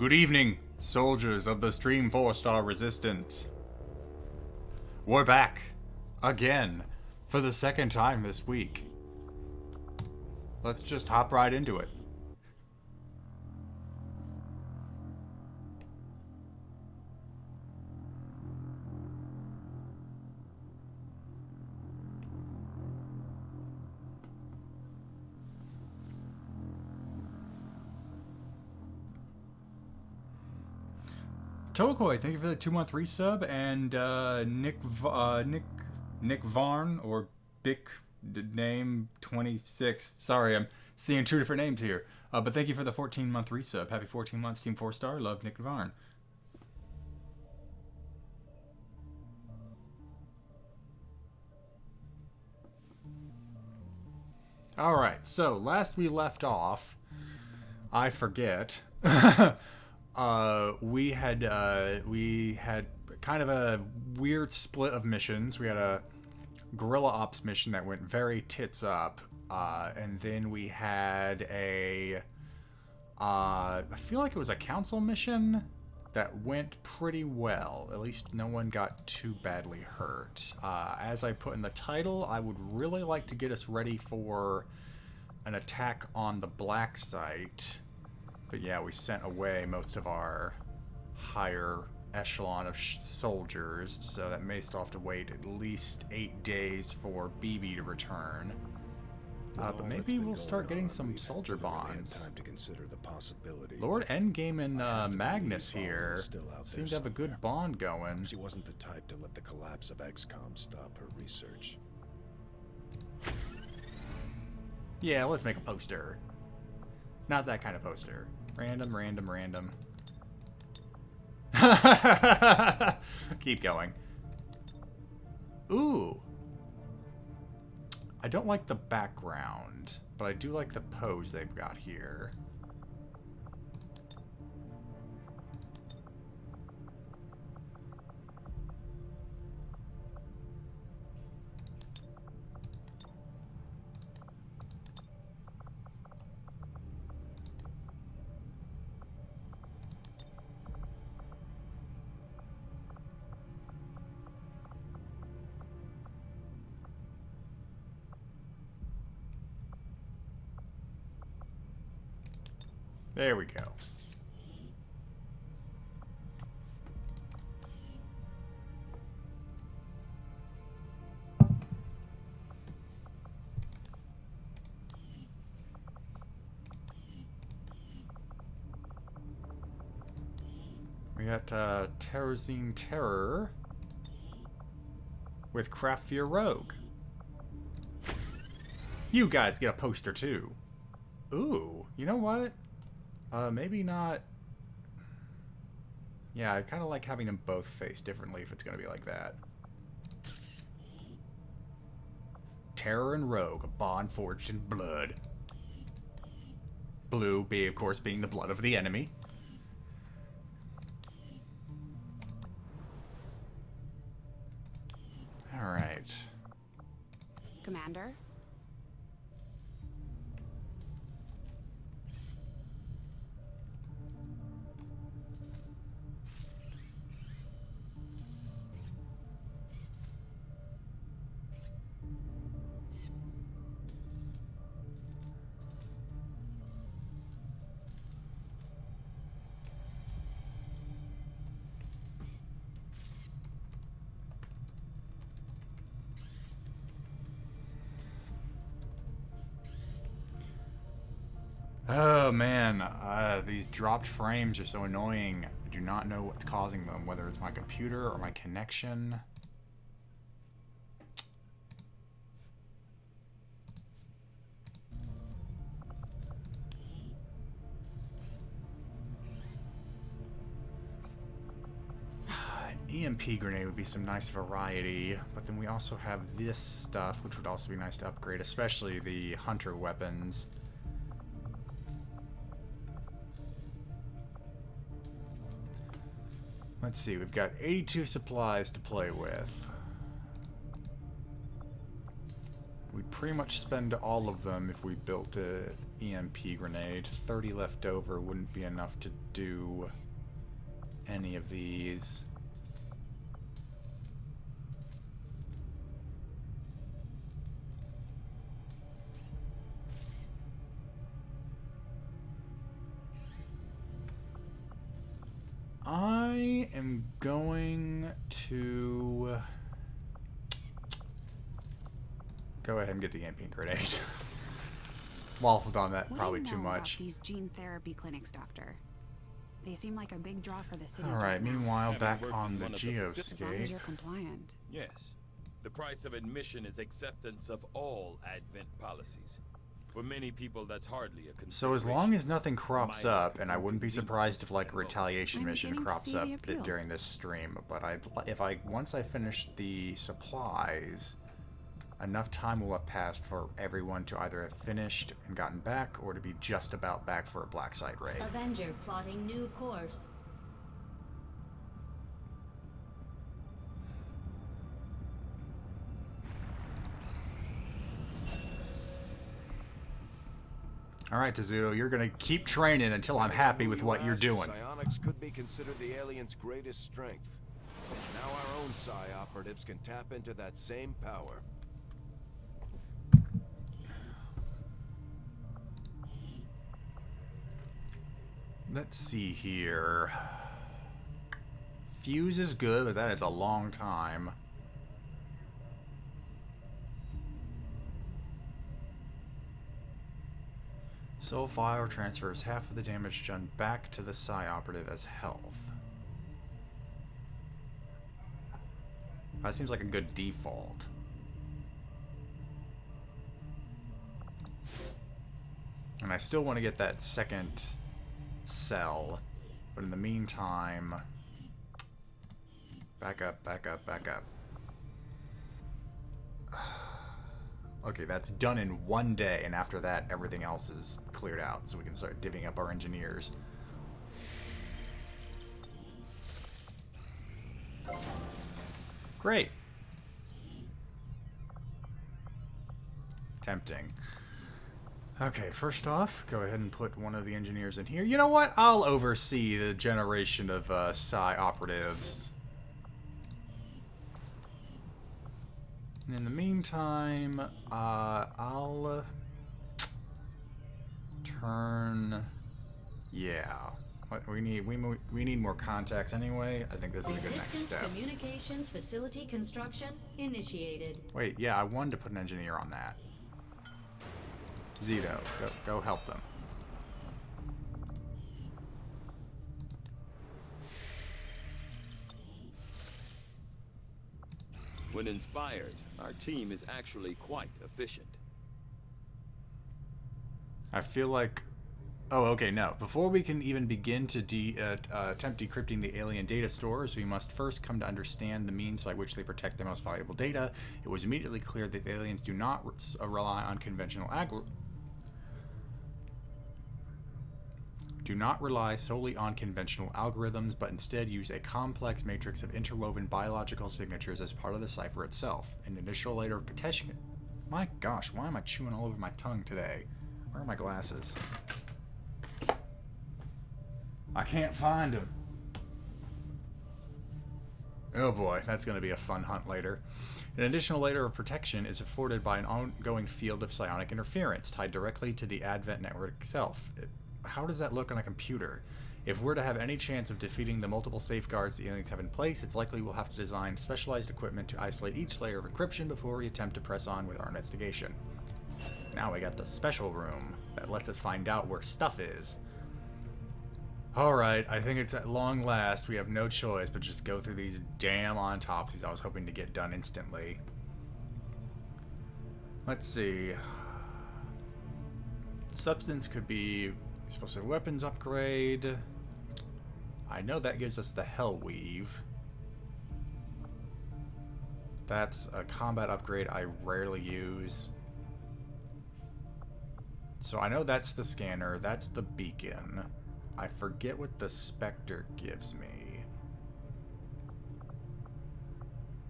Good evening, soldiers of the Stream 4-star Resistance. We're back, again, for the second time this week. Let's just hop right into it. Tokoi, thank you for the 2-month resub, and Nick Varn, or Bic name 26. Sorry, I'm seeing two different names here. But thank you for the 14-month resub. Happy 14 months, Team 4-star. Love, Nick Varn. Alright, so last we left off, I forget. We had kind of a weird split of missions. We had a guerrilla ops mission that went very tits up, and then we had a I feel like it was a council mission that went pretty well. At least no one got too badly hurt. As I put in the title, I would really like to get us ready for an attack on the Blacksite. But yeah, we sent away most of our higher echelon of soldiers, so that may still have to wait at least 8 days for BB to return. But maybe we'll start getting some soldier bonds. Time to consider the possibility. Lord Endgame and Magnus here seem to have a good bond going. She wasn't the type to let the collapse of XCOM stop her research. Yeah, let's make a poster. Not that kind of poster. Random. Keep going. Ooh. I don't like the background, but I do like the pose they've got here. There we go. We got Terrazine Terror with Craft Fear Rogue. You guys get a poster too. Ooh, you know what? Maybe not. Yeah, I kind of like having them both face differently if it's going to be like that. Terror and Rogue, a bond forged in blood. Blue, of course, being the blood of the enemy. Alright. Commander? Oh man, these dropped frames are so annoying. I do not know what's causing them, whether it's my computer or my connection. EMP grenade would be some nice variety, but then we also have this stuff, which would also be nice to upgrade, especially the hunter weapons. Let's see, we've got 82 supplies to play with. we'd pretty much spend all of them if we built a EMP grenade. 30 left over wouldn't be enough to do any of these. I am going to go ahead and get the EMP grenade. Waffled on that probably too much. These gene therapy clinics, Doctor. They seem like a big draw for the city. All right. Meanwhile, back on the As long as geoscape. you're compliant. Yes. The price of admission is acceptance of all ADVENT policies. For many people, that's hardly a consideration. So as long as nothing crops up, and I wouldn't be surprised if like a retaliation I'm mission beginning to crops see up the appeal. during this stream, but once I finish the supplies, enough time will have passed for everyone to either have finished and gotten back, or to be just about back for a Blacksite raid. Avenger plotting new course. All right, Tezudo, you're gonna keep training until I'm happy with what you're doing. Psionics could be considered the aliens' greatest strength. Now our own psi operatives can tap into that same power. Let's see here. Fuse is good, but that is a long time. Soul Fire transfers half of the damage done back to the psi operative as health. That seems like a good default. And I still want to get that second cell, but in the meantime, back up, back up, back up. Okay, that's done in one day, and after that, everything else is cleared out, so we can start divvying up our engineers. Great. Tempting. Okay, first off, go ahead and put one of the engineers in here. You know what? I'll oversee the generation of psi operatives. And in the meantime, I'll turn. Yeah, we need more contacts anyway. I think this is a good next step. Communications facility construction initiated. Wait, yeah, I wanted to put an engineer on that. Zito, go help them. When inspired, our team is actually quite efficient. I feel like... Oh, okay, no. Before we can even begin to attempt decrypting the alien data stores, we must first come to understand the means by which they protect their most valuable data. It was immediately clear that the aliens do not rely on conventional solely on conventional algorithms, but instead use a complex matrix of interwoven biological signatures as part of the cipher itself. An initial layer of protection... My gosh, why am I chewing all over my tongue today? Where are my glasses? I can't find them. Oh boy, that's going to be a fun hunt later. An additional layer of protection is afforded by an ongoing field of psionic interference tied directly to the ADVENT network itself. How does that look on a computer? If we're to have any chance of defeating the multiple safeguards the aliens have in place, it's likely we'll have to design specialized equipment to isolate each layer of encryption before we attempt to press on with our investigation. Now we got the special room that lets us find out where stuff is. Alright, I think it's at long last. We have no choice but just go through these damn autopsies I was hoping to get done instantly. Let's see. Substance could be explosive weapons upgrade. I know that gives us the Hell Weave. That's a combat upgrade I rarely use. So I know that's the scanner, that's the beacon. I forget what the Spectre gives me.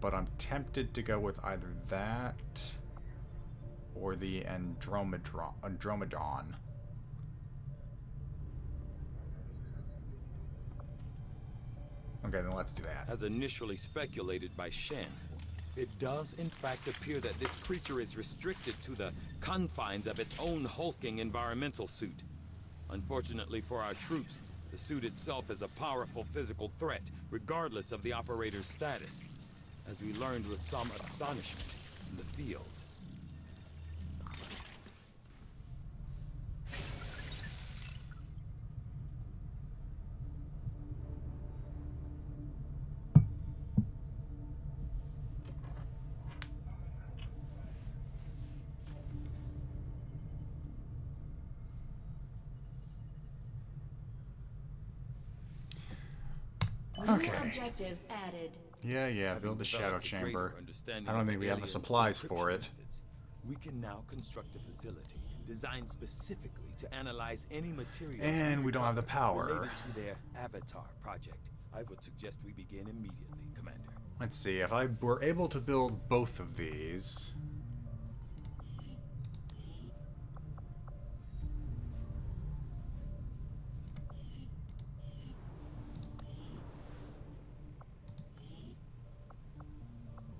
But I'm tempted to go with either that or the Andromedon. Okay, then let's do that. As initially speculated by Shen, it does in fact appear that this creature is restricted to the confines of its own hulking environmental suit. Unfortunately for our troops, the suit itself is a powerful physical threat, regardless of the operator's status, as we learned with some astonishment in the field. Okay. New objective added. Yeah, build the shadow Developed a greater chamber. understanding I don't of think we have the aliens' supplies for encryption it. methods. We can now construct a facility designed specifically to analyze any material. And we don't have the power. Related to their Avatar project. I would suggest we begin immediately, Commander. Let's see, if I were able to build both of these...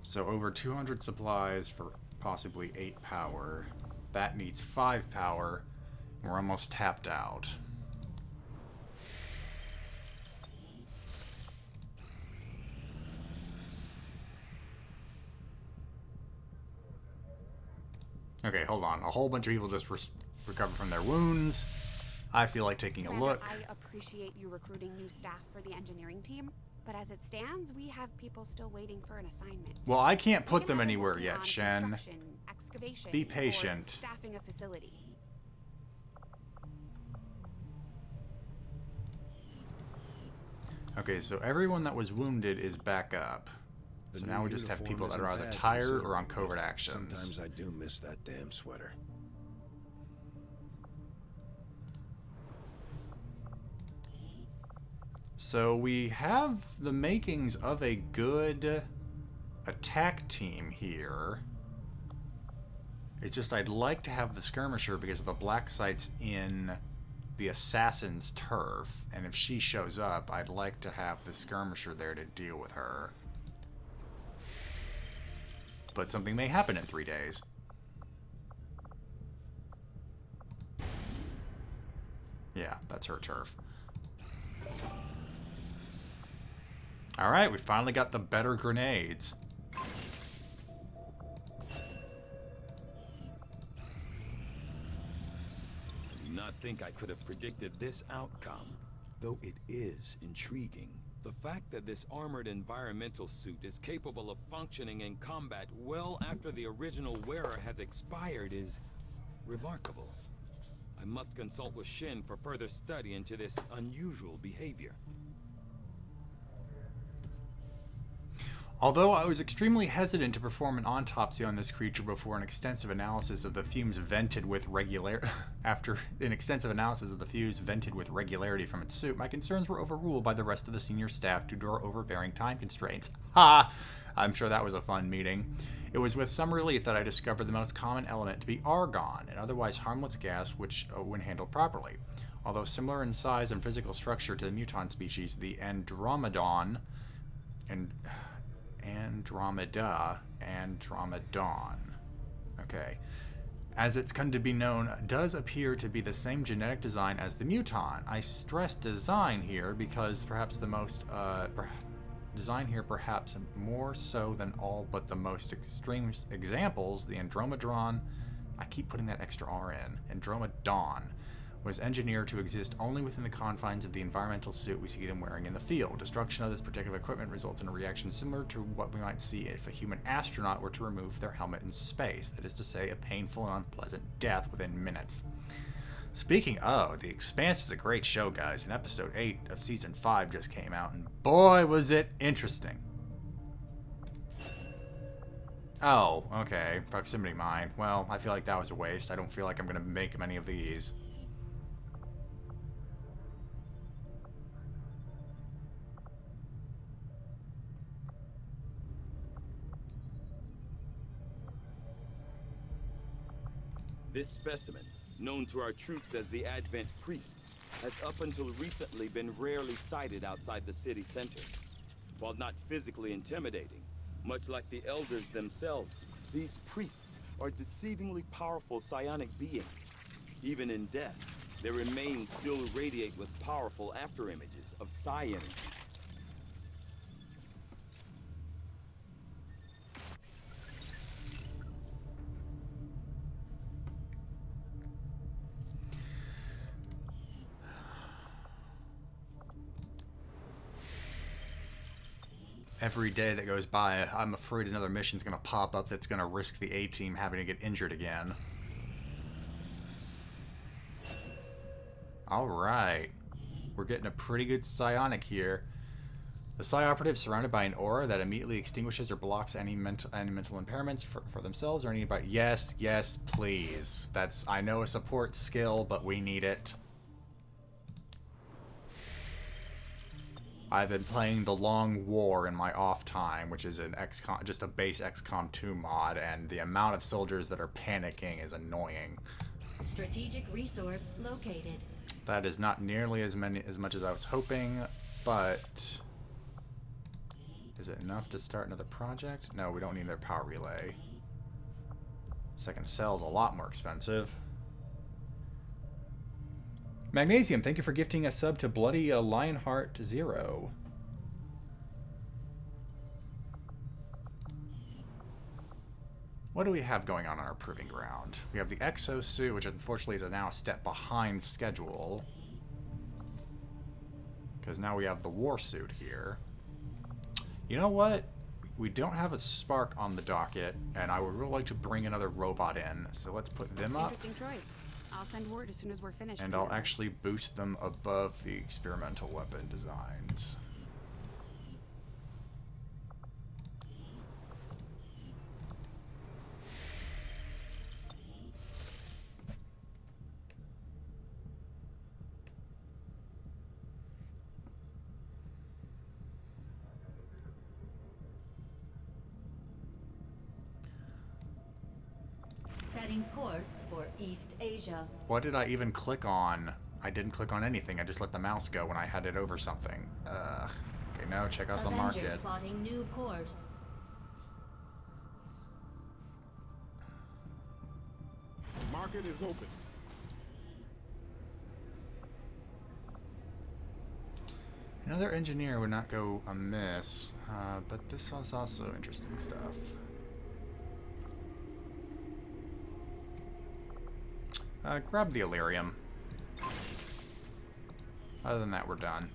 So over 200 supplies for possibly 8 power. That needs 5 power. We're almost tapped out. Okay, hold on. A whole bunch of people just recovered from their wounds. I feel like taking a look. I appreciate you recruiting new staff for the engineering team, but as it stands, we have people still waiting for an assignment. Well, I can't We put can them have anywhere working yet, on Shen. construction, excavation, Be or patient. staffing a facility. Okay, so everyone that was wounded is back up. The So new now we just have uniform people that isn't are either bad tired or on considering, covert but actions. Sometimes I do miss that damn sweater. So we have the makings of a good attack team here. It's just I'd like to have the skirmisher because the Blacksite's in the assassin's turf, and if she shows up, I'd like to have the skirmisher there to deal with her. But something may happen in 3 days. Yeah, that's her turf. Alright, we finally got the better grenades. I do not think I could have predicted this outcome, though it is intriguing. The fact that this armored environmental suit is capable of functioning in combat well after the original wearer has expired is remarkable. I must consult with Shin for further study into this unusual behavior. Although I was extremely hesitant to perform an autopsy on this creature before an extensive analysis of the fumes vented with regularity from its suit, my concerns were overruled by the rest of the senior staff due to our overbearing time constraints. Ha! I'm sure that was a fun meeting. It was with some relief that I discovered the most common element to be argon, an otherwise harmless gas which, when handled properly. Although similar in size and physical structure to the muton species, the Andromedon okay, as it's come to be known, does appear to be the same genetic design as the muton. I stress design here because perhaps the most design here perhaps more so than all but the most extreme examples, the Andromedon, I keep putting that extra R in, Andromedon, was engineered to exist only within the confines of the environmental suit we see them wearing in the field. Destruction of this particular equipment results in a reaction similar to what we might see if a human astronaut were to remove their helmet in space. That is to say, a painful and unpleasant death within minutes. Speaking of, The Expanse is a great show, guys, and episode 8 of season 5 just came out, and boy was it interesting. Oh, okay, proximity mine. Well, I feel like that was a waste. I don't feel like I'm going to make many of these. This specimen, known to our troops as the Advent Priests, has up until recently been rarely sighted outside the city center. While not physically intimidating, much like the Elders themselves, these priests are deceivingly powerful psionic beings. Even in death, their remains still radiate with powerful afterimages of psi energy. Every day that goes by, I'm afraid another mission's going to pop up that's going to risk the A-team having to get injured again. Alright. We're getting a pretty good psionic here. The psi operative is surrounded by an aura that immediately extinguishes or blocks any mental impairments for themselves or anybody. Yes, yes, please. That's, I know, a support skill, but we need it. I've been playing The Long War in my off time, which is an XCOM, just a base XCOM 2 mod, and the amount of soldiers that are panicking is annoying. Strategic resource located. That is not nearly as much as I was hoping, but is it enough to start another project? No, we don't need their power relay. Second cell's a lot more expensive. Magnesium, thank you for gifting a sub to Bloody Lionheart 0. What do we have going on our proving ground? We have the exosuit, which unfortunately is now a step behind schedule. Because now we have the war suit here. You know what? We don't have a spark on the docket, and I would really like to bring another robot in. So let's put them up. Interesting choice. I'll send word as soon as we're finished. And I'll actually boost them above the experimental weapon designs. Setting course for East Asia. What did I even click on? I didn't click on anything. I just let the mouse go when I had it over something. Okay, now check out the Avenger market. plotting new course. Market is open. Another engineer would not go amiss, but this is also interesting stuff. Grab the Illyrium. Other than that, we're done.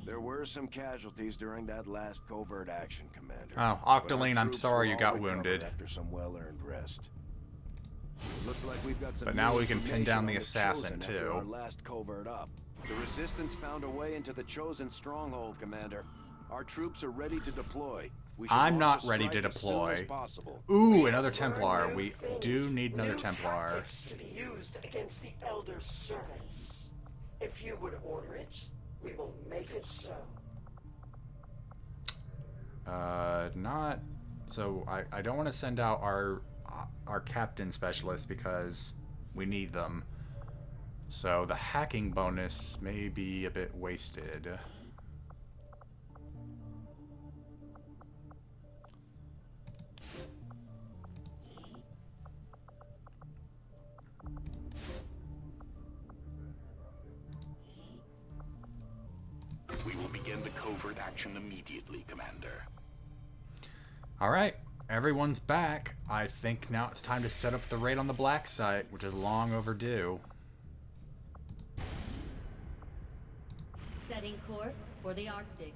There were some casualties during that last covert action, Commander. Oh, But our Octoline, I'm troops sorry were you all got recovered wounded. after some well-earned rest. Looks like we've got some But now new we can pin down the information on assassin, Chosen after too. our last covert op. The Resistance found a way into the Chosen stronghold, Commander. Our troops are ready to deploy. We should I'm launch not a ready to strike as soon deploy. as possible. Ooh, another Templar. We do need another New Templar. tactics to be used against the Elder Servants. If you would order it, we will make it so. Not... So, I don't want to send out our captain specialist because we need them. So, the hacking bonus may be a bit wasted. We will begin the covert action immediately, Commander. Alright, everyone's back. I think now it's time to set up the raid on the Blacksite, which is long overdue. Setting course for the Arctic.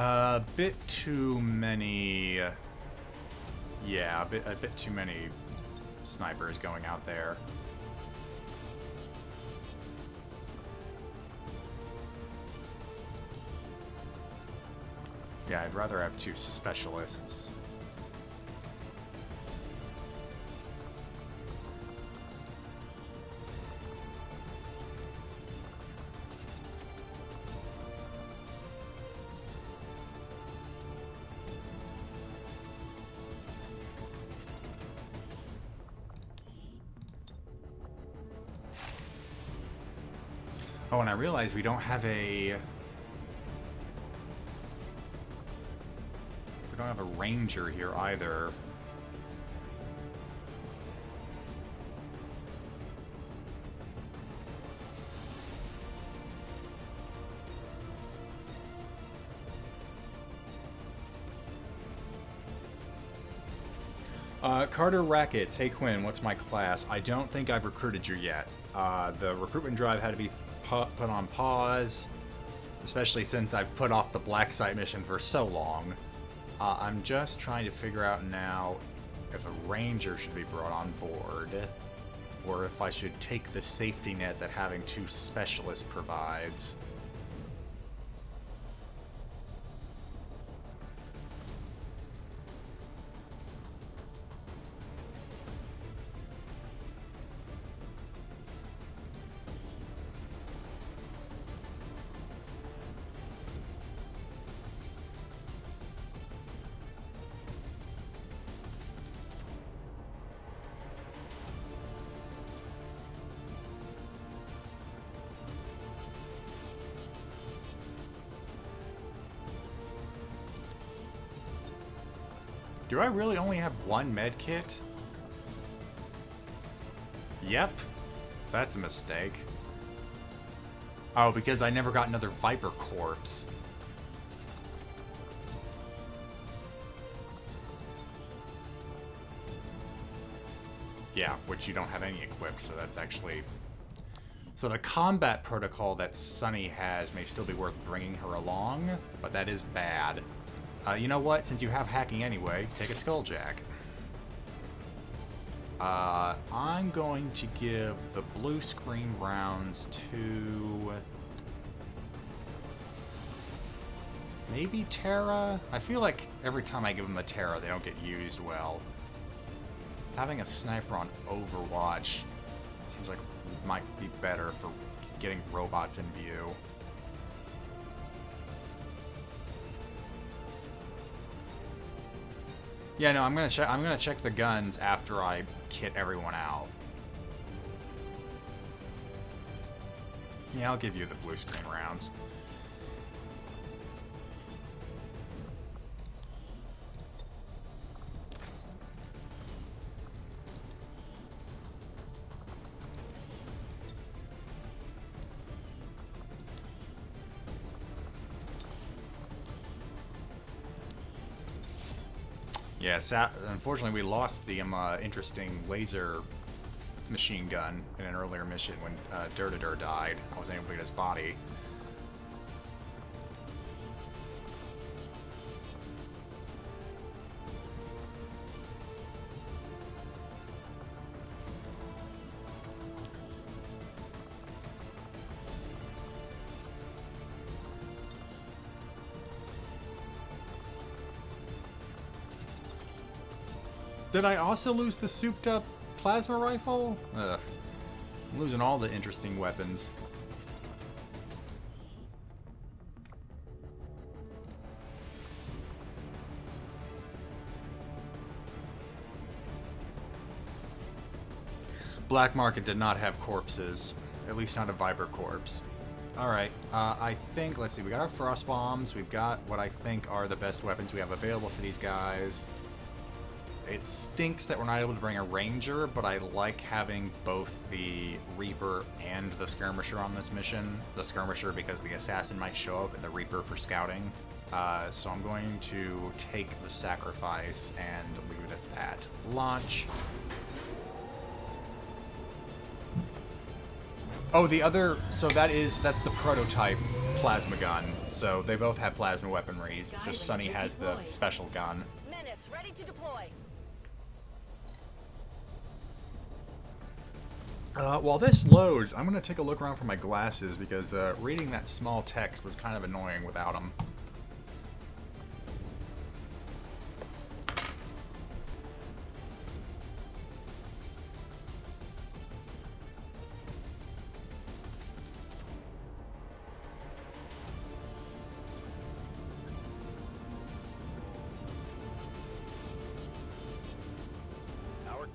A bit too many... Yeah, a bit too many snipers going out there. Yeah, I'd rather have two specialists. Oh, and I realize we don't have a... We don't have a ranger here either. Carter Rackets, hey Quinn, what's my class? I don't think I've recruited you yet. The recruitment drive had to be put on pause, especially since I've put off the Blacksite mission for so long. I'm just trying to figure out now if a ranger should be brought on board, or if I should take the safety net that having 2 specialists provides. Do I really only have 1 med kit? Yep. That's a mistake. Oh, because I never got another Viper corpse. Yeah, which you don't have any equipped, so that's actually... So the combat protocol that Sunny has may still be worth bringing her along, but that is bad. You know what? Since you have hacking anyway, take a Skulljack. I'm going to give the blue screen rounds to... maybe Terra? I feel like every time I give them a Terra, they don't get used well. Having a sniper on Overwatch seems like it might be better for getting robots in view. Yeah, no, I'm gonna check the guns after I kit everyone out. Yeah, I'll give you the blue screen rounds. Yeah, unfortunately we lost the interesting laser machine gun in an earlier mission when Dur died. I wasn't able to get his body. Did I also lose the souped-up plasma rifle? Ugh. I'm losing all the interesting weapons. Black Market did not have corpses. At least not a Viper corpse. Alright, I think, let's see, we got our frost bombs, we've got what I think are the best weapons we have available for these guys. It stinks that we're not able to bring a ranger, but I like having both the Reaper and the Skirmisher on this mission. The Skirmisher because the Assassin might show up, and the Reaper for scouting. So I'm going to take the sacrifice and leave it at that. Launch. Oh, the other, so that's the prototype plasma gun. So they both have plasma weaponries. It's just Sunny has the special gun. Menace, ready to deploy. While this loads, I'm going to take a look around for my glasses because reading that small text was kind of annoying without them.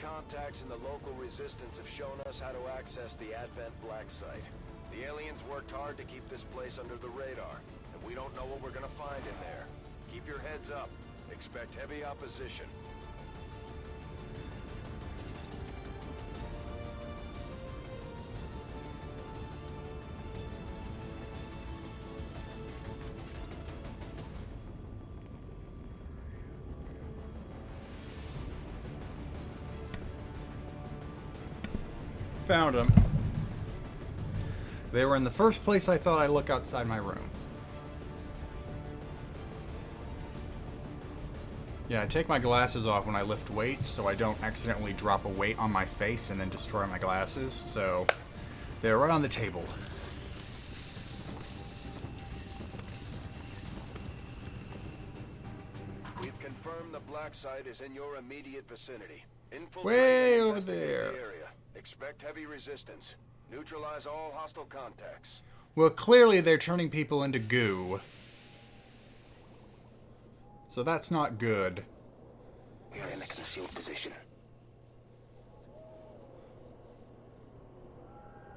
Contacts in the local resistance have shown us how to access the ADVENT Blacksite. The aliens worked hard to keep this place under the radar, and we don't know what we're gonna find in there. Keep your heads up. Expect heavy opposition. Found them. They were in the first place I thought I'd look outside my room. Yeah, I take my glasses off when I lift weights so I don't accidentally drop a weight on my face and then destroy my glasses. So they're right on the table. We've confirmed the Blacksite is in your immediate vicinity. Infiltrate Way and over investigate there. the area. Expect heavy resistance. Neutralize all hostile contacts. Well, clearly they're turning people into goo. So that's not good. We're in a concealed position.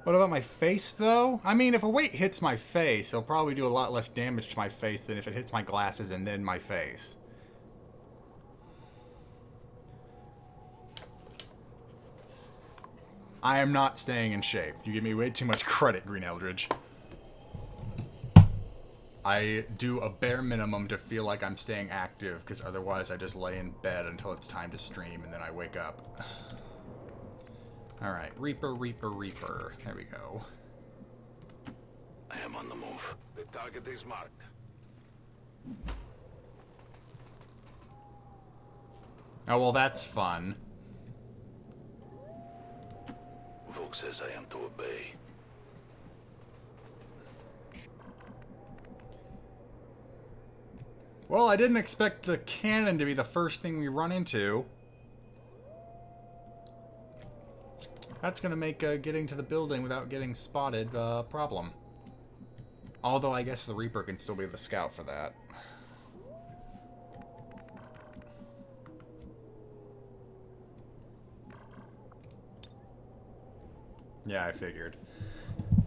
What about my face, though? I mean, if a weight hits my face, it'll probably do a lot less damage to my face than if it hits my glasses and then my face. I am not staying in shape. You give me way too much credit, Green Eldridge. I do a bare minimum to feel like I'm staying active, because otherwise I just lay in bed until it's time to stream, and then I wake up. Alright, Reaper, Reaper, Reaper. There we go. I am on the move. The target is marked. Oh, well, that's fun. Vogue says I am to obey. Well, I didn't expect the cannon to be the first thing we run into. That's gonna make getting to the building without getting spotted a problem. Although I guess the Reaper can still be the scout for that. Yeah, I figured.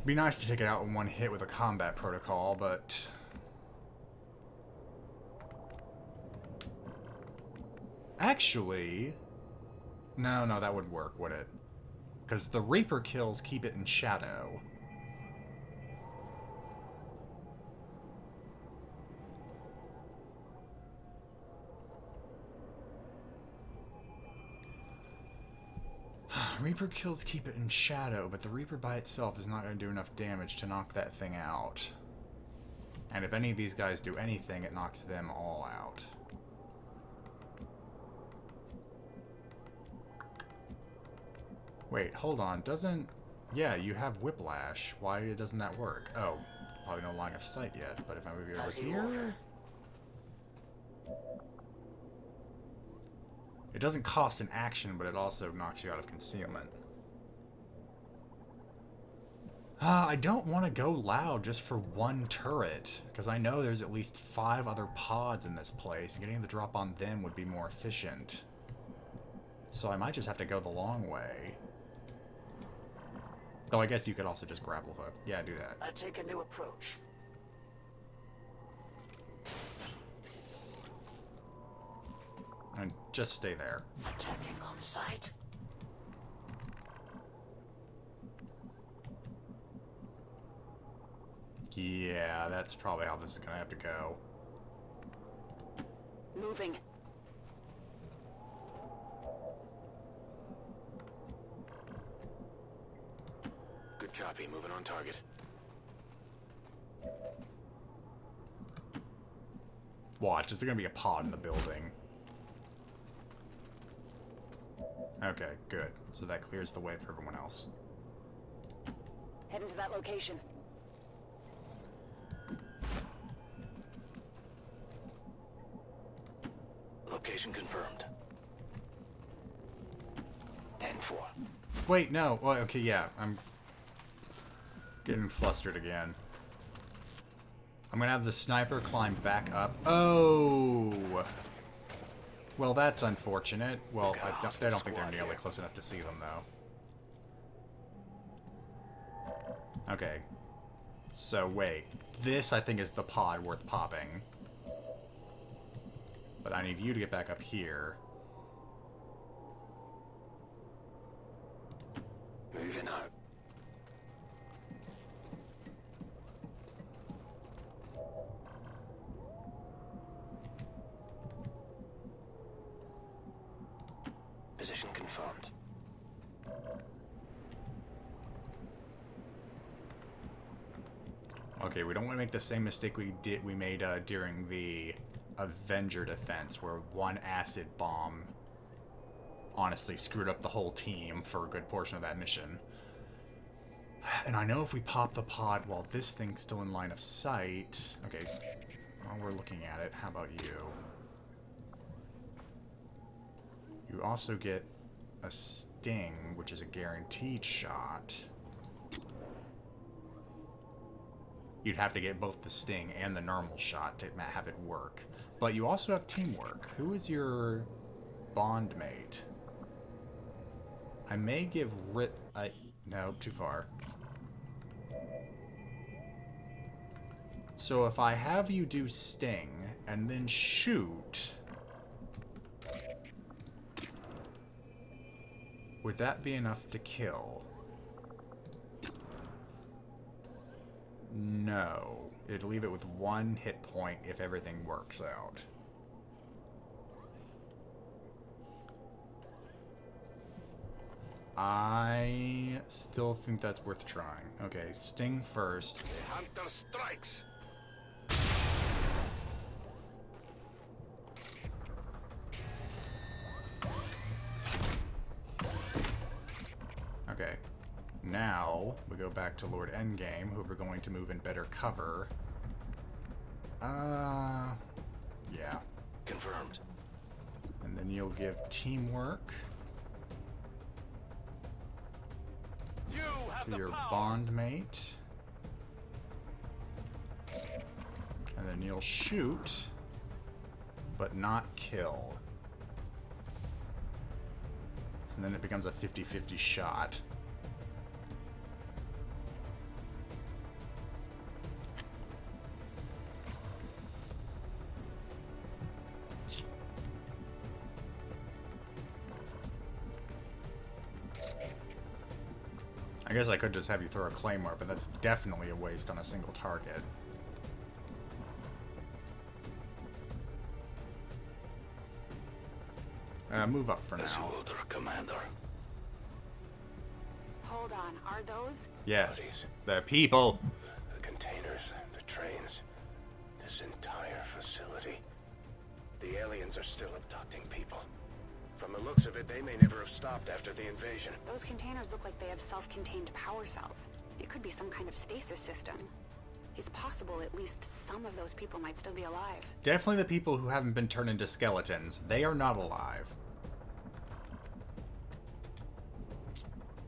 Be nice to take it out in one hit with a combat protocol, but... Actually... No, that wouldn't work, would it? Because the Reaper kills keep it in shadow. Reaper kills keep it in shadow, but the Reaper by itself is not going to do enough damage to knock that thing out. And if any of these guys do anything, it knocks them all out. Wait, hold on. Doesn't... Yeah, you have Whiplash. Why doesn't that work? Oh, probably no line of sight yet. But if I move you over here... It doesn't cost an action, but it also knocks you out of concealment. I don't want to go loud just for one turret, because I know there's at least 5 other pods in this place, and getting the drop on them would be more efficient. So I might just have to go the long way. Though I guess you could also just grapple hook. Yeah, do that. I take a new approach. And just stay there. Attacking on sight. Yeah, that's probably how this is gonna have to go. Moving. Good copy. Moving on target. Watch, there's gonna be a pod in the building. Okay, good. So that clears the way for everyone else. Heading to that location. Location confirmed. 10-4. Wait, no. Well, okay, yeah. I'm getting flustered again. I'm gonna have the sniper climb back up. Oh! Well, that's unfortunate. Well, I don't think they're nearly close enough to see them, though. Okay. So wait, this I think is the pod worth popping. But I need you to get back up here. Moving out. Position confirmed. Okay, we don't want to make the same mistake we made during the Avenger defense, where one acid bomb honestly screwed up the whole team for a good portion of that mission. And I know if we pop the pod while this thing's still in line of sight... Okay, while we're looking at it, how about you? You also get a sting, which is a guaranteed shot. You'd have to get both the sting and the normal shot to have it work. But you also have teamwork. Who is your bond mate? I may give no, too far. So if I have you do sting and then shoot, would that be enough to kill? No. It'd leave it with 1 hit point if everything works out. I still think that's worth trying. Okay, sting first. The hunter strikes. Okay. Now, we go back to Lord Endgame, who we're going to move in better cover. Yeah. Confirmed. And then you'll give teamwork You have to the your power. bond mate. And then you'll shoot, but not kill. And then it becomes a 50-50 shot. I guess I could just have you throw a claymore, but that's definitely a waste on a single target. Move up for As you now. order, Commander. Hold on, are those? Yes, the people. The containers, the trains, this entire facility. The aliens are still abducting people. From the looks of it, they may never have stopped after the invasion. Those containers look like they have self-contained power cells. It could be some kind of stasis system. It's possible at least some of those people might still be alive. Definitely the people who haven't been turned into skeletons. They are not alive.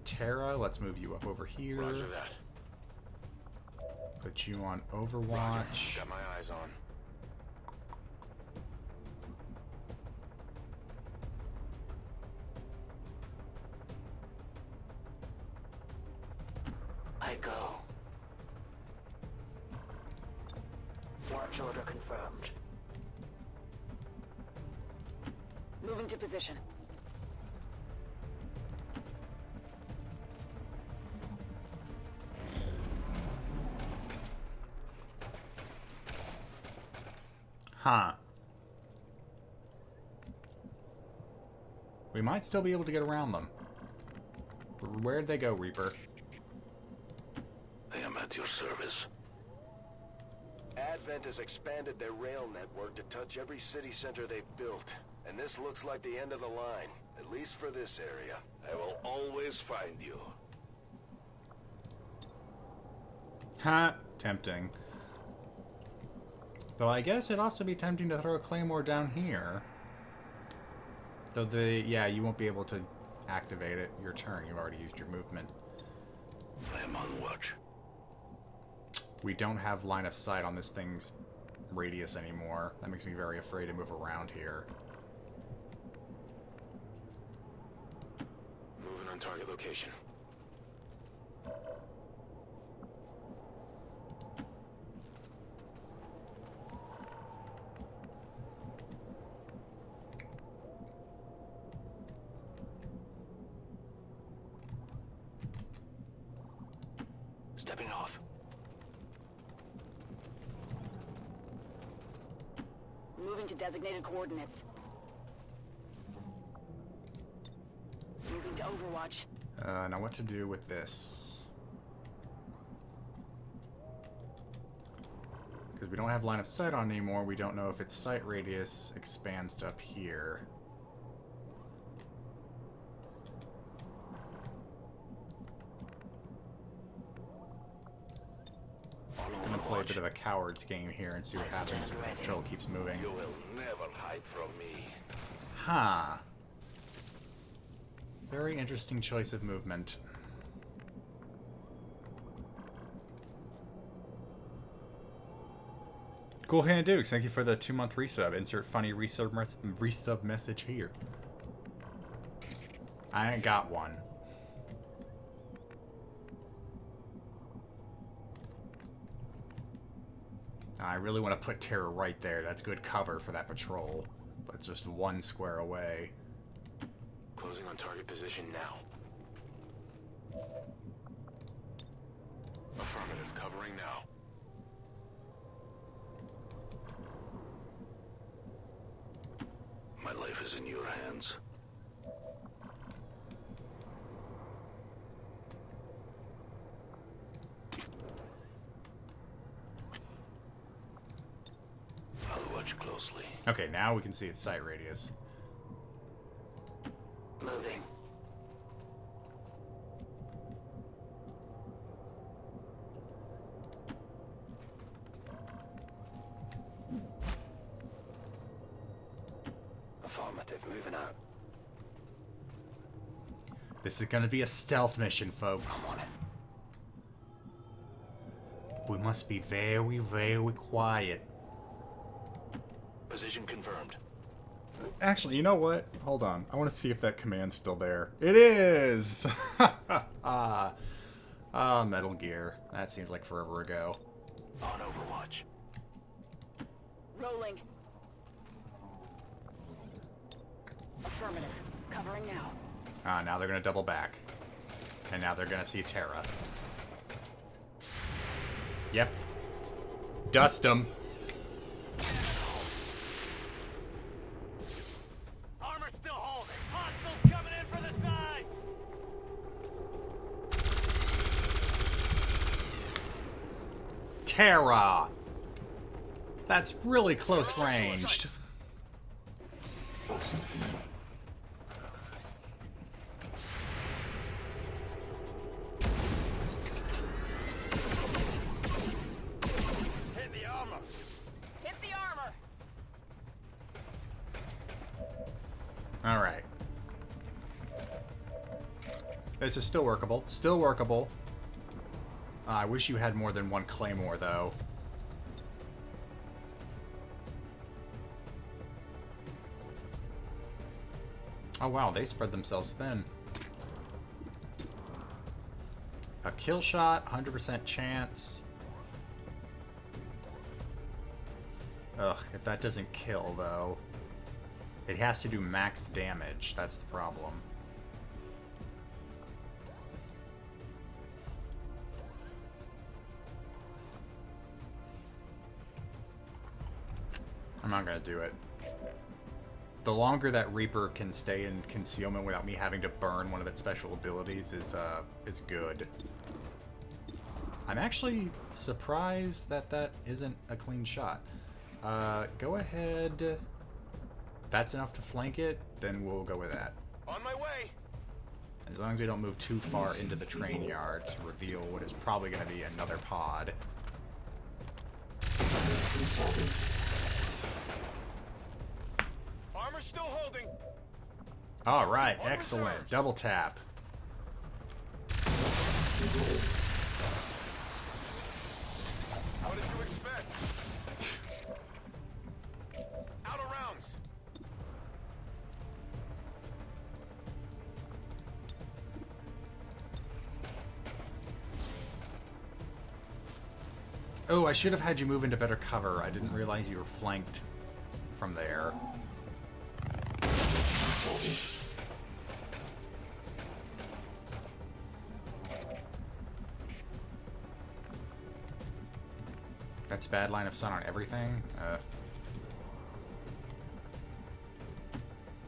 Terra, let's move you up over here. Roger that. Put you on Overwatch. Got my eyes on. I go. Launch order confirmed. Move into position. Huh. We might still be able to get around them. Where'd they go, Reaper? I am at your service. Advent has expanded their rail network to touch every city center they've built. And this looks like the end of the line, at least for this area. I will always find you. Ha! Tempting. Though I guess it'd also be tempting to throw a claymore down here. Though yeah, you won't be able to activate it your turn. You've already used your movement. I am on watch. We don't have line of sight on this thing's radius anymore. That makes me very afraid to move around here. Moving on target location. Stepping off. Moving to designated coordinates. Moving to Overwatch. Now what to do with this? Because we don't have line of sight on anymore, we don't know if its sight radius expands to up here. I'm gonna play a bit of a coward's game here and see what happens if the patrol keeps moving. You will never hide from me. Huh. Very interesting choice of movement. Cool Hand Dukes, thank you for the 2-month resub. Insert funny resub message here. I ain't got one. I really want to put Terror right there. That's good cover for that patrol. But it's just 1 square away. Closing on target position now. Affirmative, covering now. My life is in your hands. I'll watch closely. Okay, now we can see its sight radius. Moving. Affirmative, moving out. This is gonna be a stealth mission, folks. We must be very, very quiet. Position confirmed. Actually, you know what? Hold on. I want to see if that command's still there. It is! Metal Gear. That seems like forever ago. On Overwatch. Rolling. Affirmative. Covering now. Now they're gonna double back. And now they're gonna see Terra. Yep. Dust them. Armor still holding. Hostiles coming in for the sides. Terra! That's really close ranged. Hit the armor. Hit the armor! Alright. This is still workable. Still workable. I wish you had more than 1 claymore, though. Oh wow, they spread themselves thin. A kill shot, 100% chance. Ugh, if that doesn't kill, though. It has to do max damage, that's the problem. I'm not gonna do it. The longer that Reaper can stay in concealment without me having to burn one of its special abilities is good. I'm actually surprised that that isn't a clean shot. Go ahead. That's enough to flank it, then we'll go with that. On my way. As long as we don't move too far into the train yard to reveal what is probably going to be another pod. Armor's still holding. All right, excellent. Double tap. What did you expect? Out of rounds. Oh, I should have had you move into better cover. I didn't realize you were flanked from there. That's bad line of sight on everything.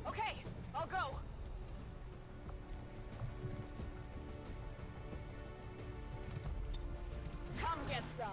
Okay, I'll go. Come get some.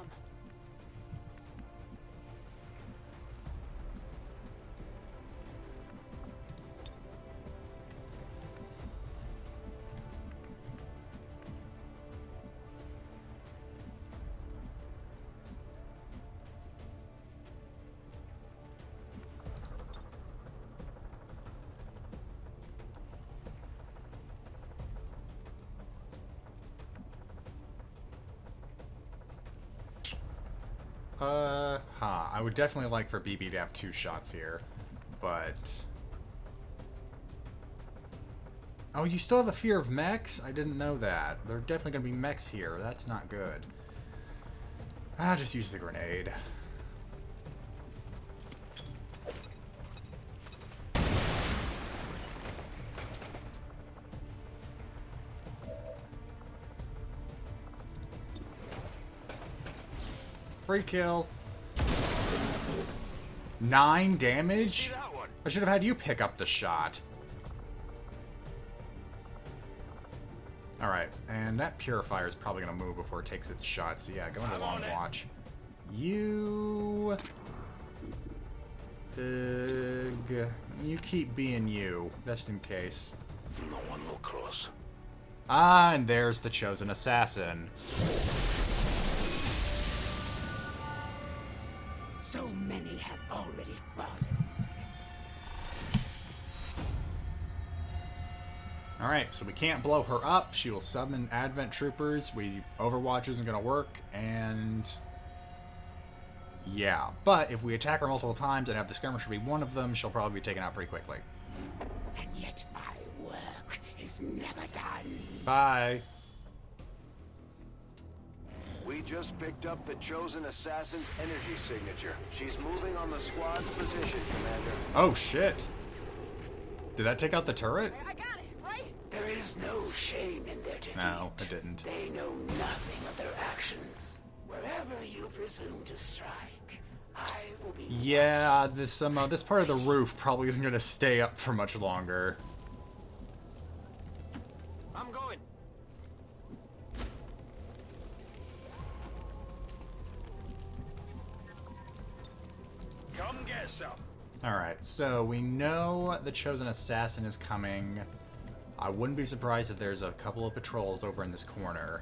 I would definitely like for BB to have 2 shots here, but... Oh, you still have a fear of mechs? I didn't know that. There are definitely going to be mechs here. That's not good. I'll just use the grenade. Free kill. 9 damage? I should have had you pick up the shot. Alright, and that purifier is probably going to move before it takes its shot, so yeah, go into long watch. You... you keep being you, just in case. No one will cross. Ah, and there's the chosen assassin. So many have already fallen. Alright, so we can't blow her up. She will summon Advent troopers. Overwatch isn't going to work, and... yeah, but if we attack her multiple times and have the skirmisher be one of them, she'll probably be taken out pretty quickly. And yet my work is never done. Bye. We just picked up the chosen assassin's energy signature. She's moving on the squad's position, Commander. Oh, shit. Did that take out the turret? I got it, right? There is no shame in their defeat. No, it didn't. They know nothing of their actions. Wherever you presume to strike, I will be... Yeah, this part of the roof probably isn't going to stay up for much longer. I'm going. Come get some. Alright, so we know the chosen assassin is coming. I wouldn't be surprised if there's a couple of patrols over in this corner.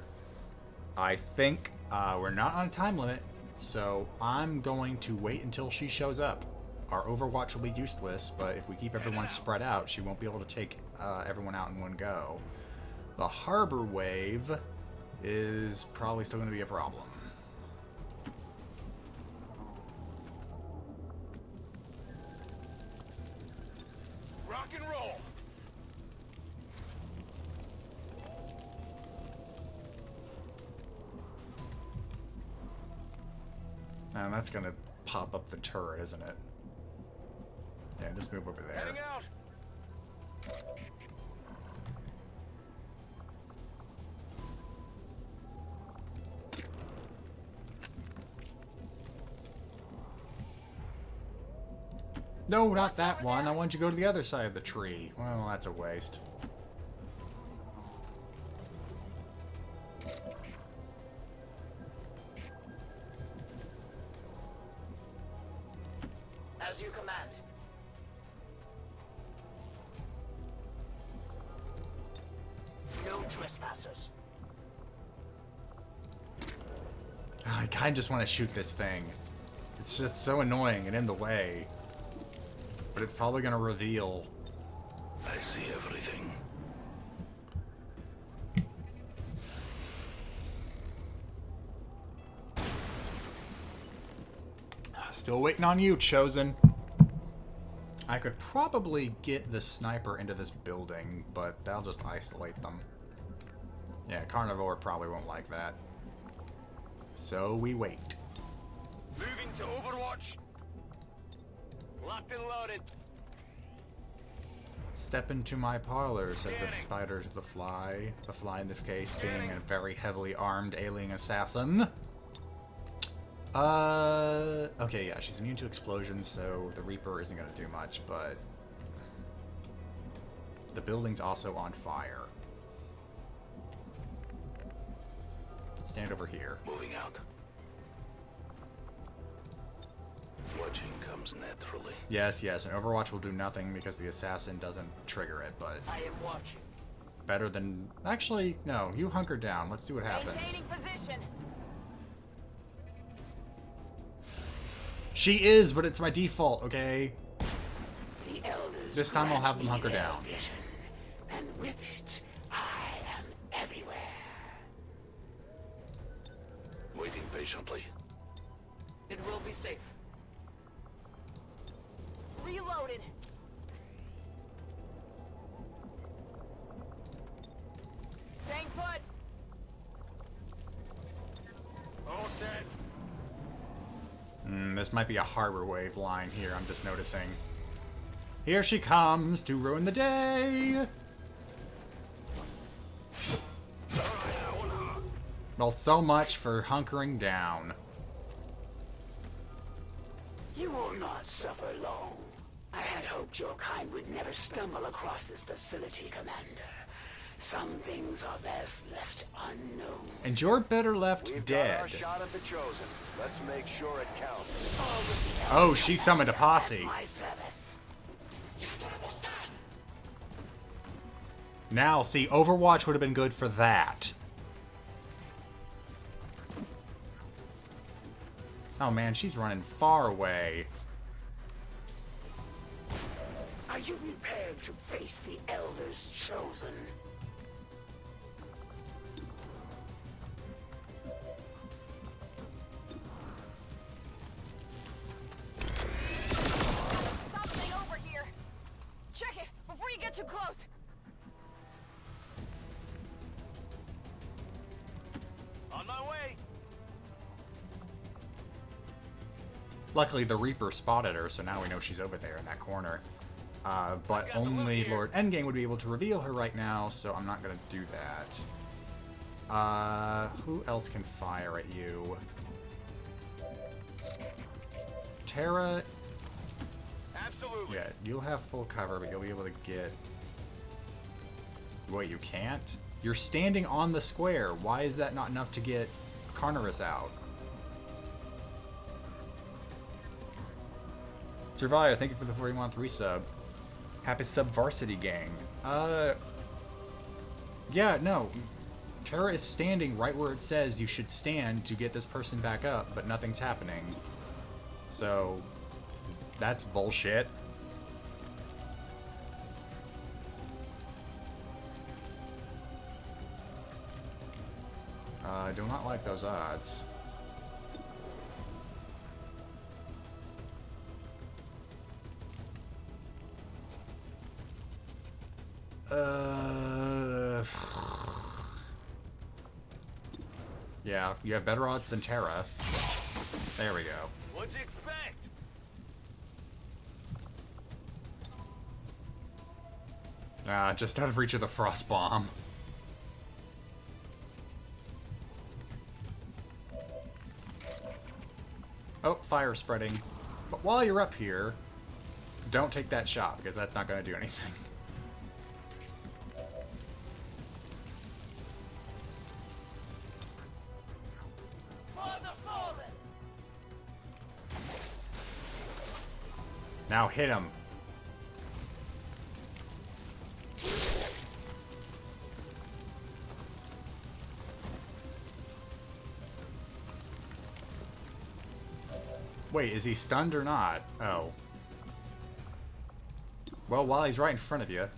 I think we're not on a time limit, so I'm going to wait until she shows up. Our overwatch will be useless, but if we keep everyone spread out, she won't be able to take everyone out in one go. The harbor wave is probably still going to be a problem. Rock and roll. And that's going to pop up the turret, isn't it? Yeah, just move over there. Heading out. No, not that one. I want you to go to the other side of the tree. Well, that's a waste. As you command. No trespassers. I kind of just want to shoot this thing. It's just so annoying and in the way. But it's probably going to reveal. I see everything. Still waiting on you, Chosen. I could probably get the sniper into this building, but that'll just isolate them. Yeah, Carnivore probably won't like that. So we wait. Moving to Overwatch. Locked and loaded. Step into my parlor, said the spider to the fly. The fly in this case being a very heavily armed alien assassin. Okay, yeah, she's immune to explosions, so the Reaper isn't gonna do much, but the building's also on fire. Stand over here. Moving out. Watching comes naturally. Yes, yes, and Overwatch will do nothing because the assassin doesn't trigger it, but I am watching. better than... Actually, no, you hunker down. Let's see what happens. Maintaining position. She is, but it's my default, okay? The elders. This time I'll have them grant hunker me down. their vision, and with it, I am everywhere. Waiting patiently. It will be safe. Reloaded. Staying put. All set. This might be a harbor wave line here, I'm just noticing. Here she comes to ruin the day! Well, so much for hunkering down. You will not suffer long. I had hoped your kind would never stumble across this facility, Commander. Some things are best left unknown. And you're better left We've dead. got our shot at the Chosen. Let's make sure it counts. Oh, she summoned a posse. My service. Now, see, Overwatch would have been good for that. Oh man, she's running far away. Are you prepared to face the Elders Chosen? Something over here. Check it before you get too close. On my way. Luckily, the Reaper spotted her, so now we know she's over there in that corner. But only Lord Endgame would be able to reveal her right now, so I'm not going to do that. Who else can fire at you? Terra, Absolutely. yeah, you'll have full cover, but you'll be able to get... Wait, you can't? You're standing on the square. Why is that not enough to get Carnivorous out? Survivor, thank you for the 40-month resub. Happy Subvarsity Gang. Yeah, no. Terra is standing right where it says you should stand to get this person back up, but nothing's happening. So, that's bullshit. I do not like those odds. Yeah, you have better odds than Terra. There we go. What'd you expect? Just out of reach of the frost bomb. Oh, fire spreading. But while you're up here, don't take that shot, because that's not going to do anything. Now hit him. Wait, is he stunned or not? Oh. Well, while he's right in front of you.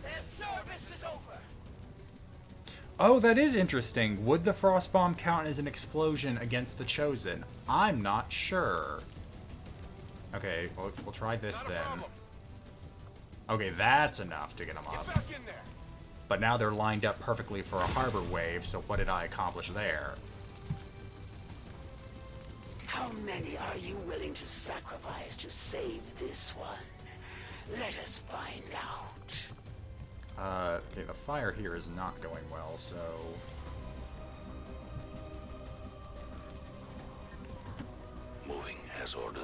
Their service is over. Oh, that is interesting. Would the frost bomb count as an explosion against the Chosen? I'm not sure. Okay, we'll try this then. Okay, that's enough to get them up. Back in there. But now they're lined up perfectly for a harbor wave, so what did I accomplish there? How many are you willing to sacrifice to save this one? Let us find out. Okay, the fire here is not going well, so... as ordered.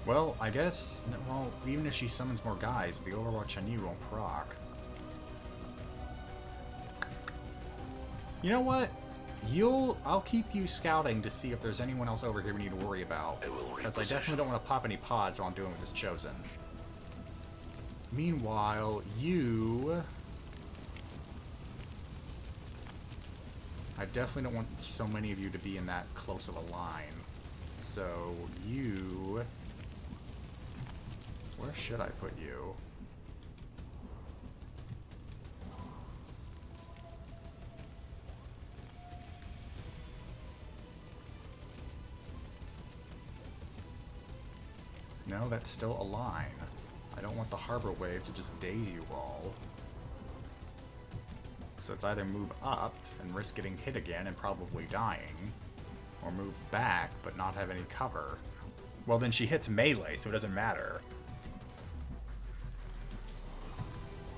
Well, I guess, well, even if she summons more guys, the Overwatch on you won't proc. You know what? I'll keep you scouting to see if there's anyone else over here we need to worry about. Because I definitely don't want to pop any pods while I'm doing with this Chosen. Meanwhile, I definitely don't want so many of you to be in that close of a line. So, where should I put you? No, that's still a line. I don't want the harbor wave to just daze you all. So it's either move up and risk getting hit again and probably dying, or move back but not have any cover. Well, then she hits melee, so it doesn't matter.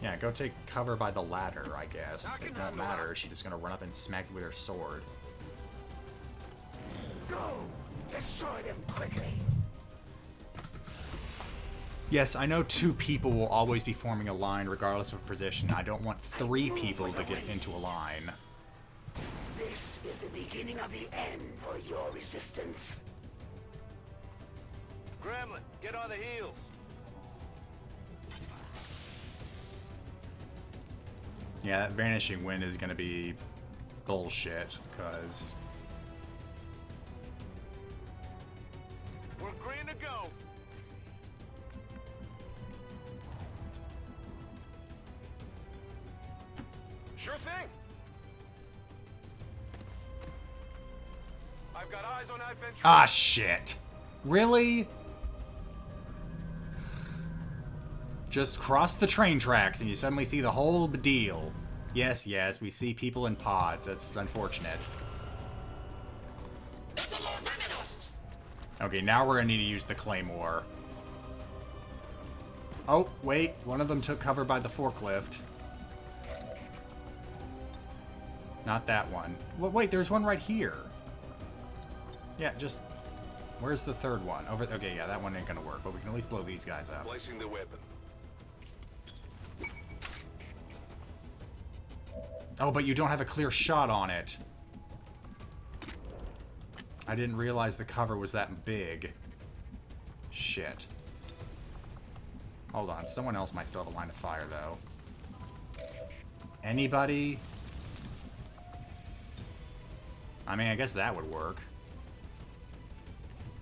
Yeah, go take cover by the ladder, I guess. It won't matter. She's just gonna run up and smack you with her sword. Go! Destroy them quickly! Yes, I know 2 people will always be forming a line regardless of position. I don't want 3 people to get into a line. This is the beginning of the end for your resistance. Gremlin, get on the heels. Yeah, that Vanishing Wind is gonna be bullshit, because... We're green to go. Sure thing. I've got eyes on ADVENT. Ah, shit. Really? Just cross the train tracks and you suddenly see the whole deal. Yes, yes, we see people in pods. That's unfortunate. Okay, now we're gonna need to use the Claymore. Oh, wait. One of them took cover by the forklift. Not that one. Well, wait, there's one right here. Yeah, just... Where's the third one? Over. Okay, yeah, that one ain't gonna work, but we can at least blow these guys up. Placing the weapon. Oh, but you don't have a clear shot on it. I didn't realize the cover was that big. Shit. Hold on, someone else might still have a line of fire, though. Anybody? I mean, I guess that would work.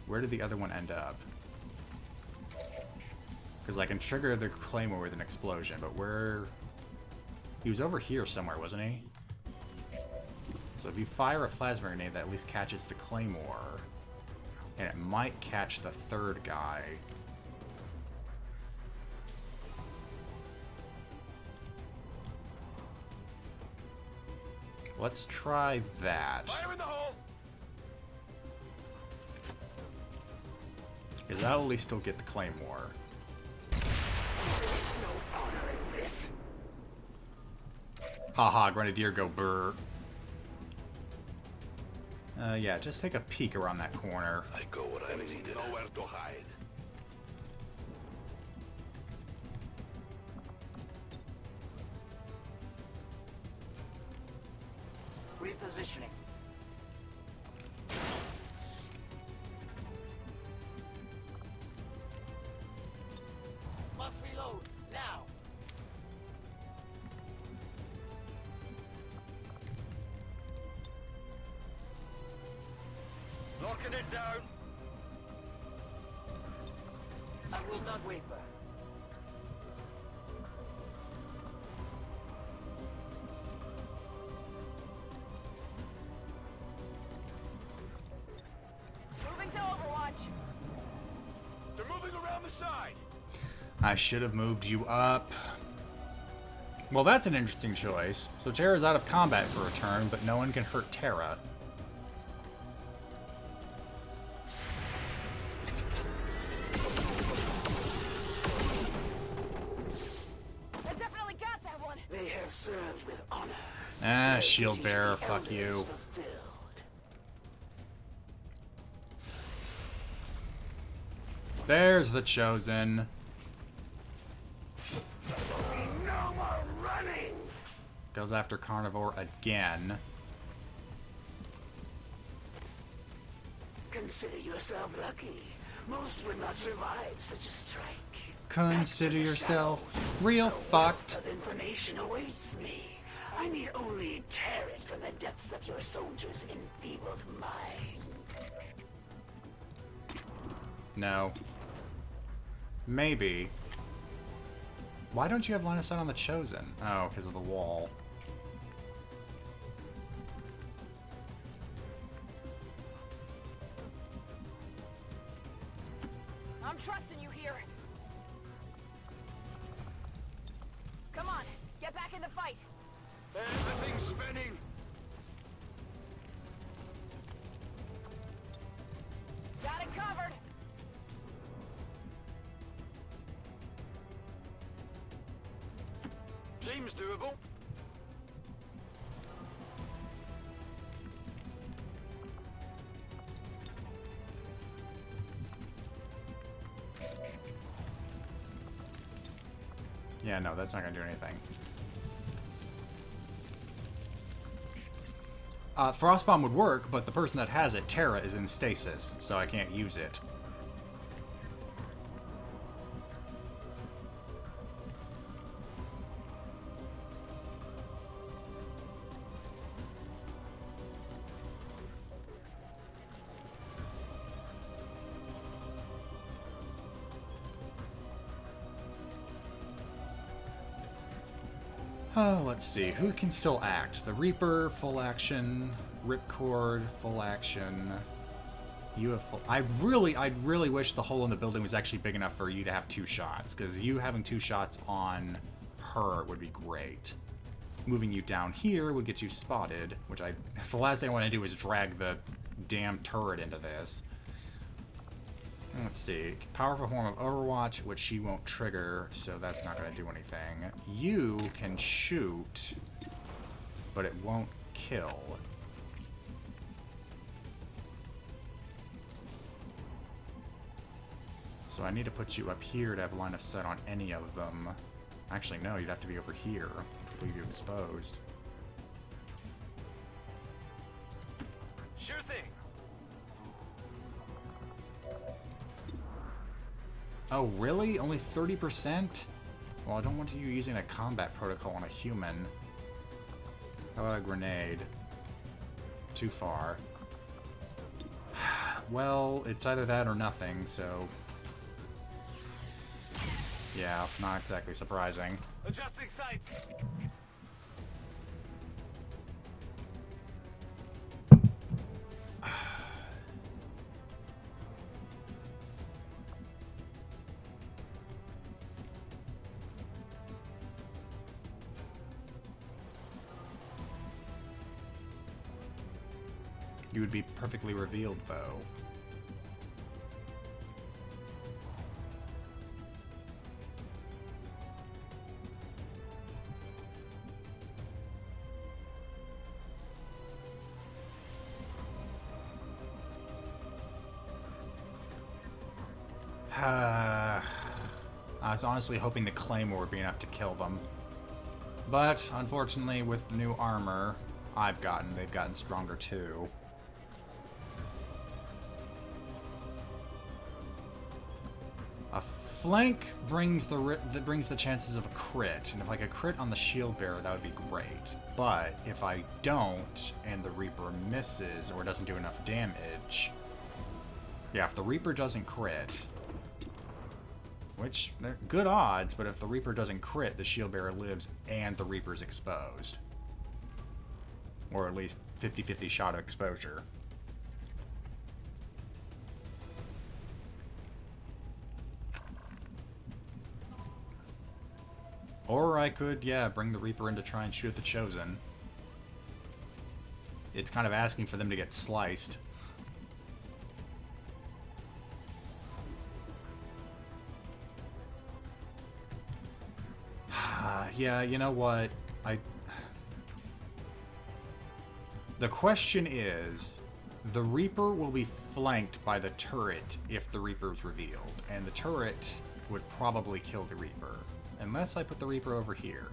Where did the other one end up? Because I can trigger the Claymore with an explosion, but where... He was over here somewhere, wasn't he? So if you fire a plasma grenade, that at least catches the Claymore. And it might catch the third guy. Let's try that. Fire in the hole. Because that'll at least still get the Claymore. Haha, Grenadier go burr. Yeah, just take a peek around that corner. I go what I needed. Nowhere to hide. Repositioning. Must reload now. Locking it down. I will not waver. Moving to Overwatch. They're moving around the side. I should have moved you up. Well, that's an interesting choice. So Terra's out of combat for a turn, but no one can hurt Terra. It's served with honor. Ah, shield bearer, fuck you. There's the Chosen. No more running. Goes after Carnivore again. Consider yourself lucky. Most would not survive such a strike. Consider yourself real fucked. Of information awaits me. I need only tear it from the depths of your soldier's enfeebled mind. No. Maybe. Why don't you have line of sight on the Chosen? Oh, because of the wall. I'm trusting you here. Come on, get back in the fight. Everything's spinning. Got it covered. Seems doable. Yeah, no, that's not gonna do anything. Frostbomb would work, but the person that has it, Terra, is in stasis, so I can't use it. Let's see, who can still act? The Reaper, full action. Ripcord, full action. You have full... I'd really wish the hole in the building was actually big enough for you to have 2 shots, because you having 2 shots on her would be great. Moving you down here would get you spotted, which the last thing I want to do is drag the damn turret into this. Let's see. Powerful form of Overwatch, which she won't trigger, so that's not going to do anything. You can shoot, but it won't kill. So I need to put you up here to have line of sight on any of them. Actually, no, you'd have to be over here, which will leave you exposed. Sure thing. Oh, really? Only 30%? Well, I don't want you using a combat protocol on a human. How about a grenade? Too far. Well, it's either that or nothing, so... yeah, not exactly surprising. Adjusting sights. You would be perfectly revealed, though. I was honestly hoping the Claymore would be enough to kill them. But, unfortunately, with the new armor they've gotten stronger too. A flank brings the chances of a crit, and if I could crit on the shield bearer, that would be great. But if I don't, and the Reaper misses or doesn't do enough damage, yeah, if the Reaper doesn't crit, which they're good odds, but if the Reaper doesn't crit, the shield bearer lives and the Reaper's exposed, or at least 50-50 shot of exposure. Or I could, yeah, bring the Reaper in to try and shoot at the Chosen. It's kind of asking for them to get sliced. Yeah, you know what? The question is, the Reaper will be flanked by the turret if the Reaper is revealed, and the turret would probably kill the Reaper, unless I put the Reaper over here.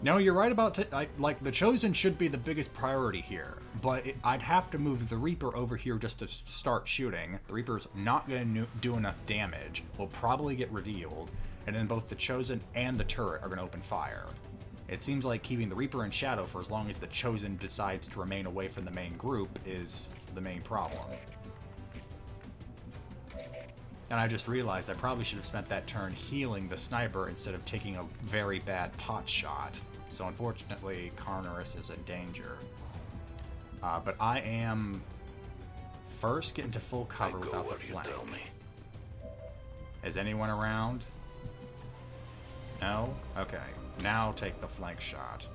No, you're right about like the Chosen should be the biggest priority here, but I'd have to move the Reaper over here just to start shooting. The Reaper's not going to do enough damage, will probably get revealed, and then both the Chosen and the turret are going to open fire. It seems like keeping the Reaper in shadow for as long as the Chosen decides to remain away from the main group is the main problem. And I just realized I probably should have spent that turn healing the sniper instead of taking a very bad pot shot. So unfortunately, Carnorus is in danger. But I am first getting to full cover without the flank. Is anyone around? No? Okay. Now take the flank shot.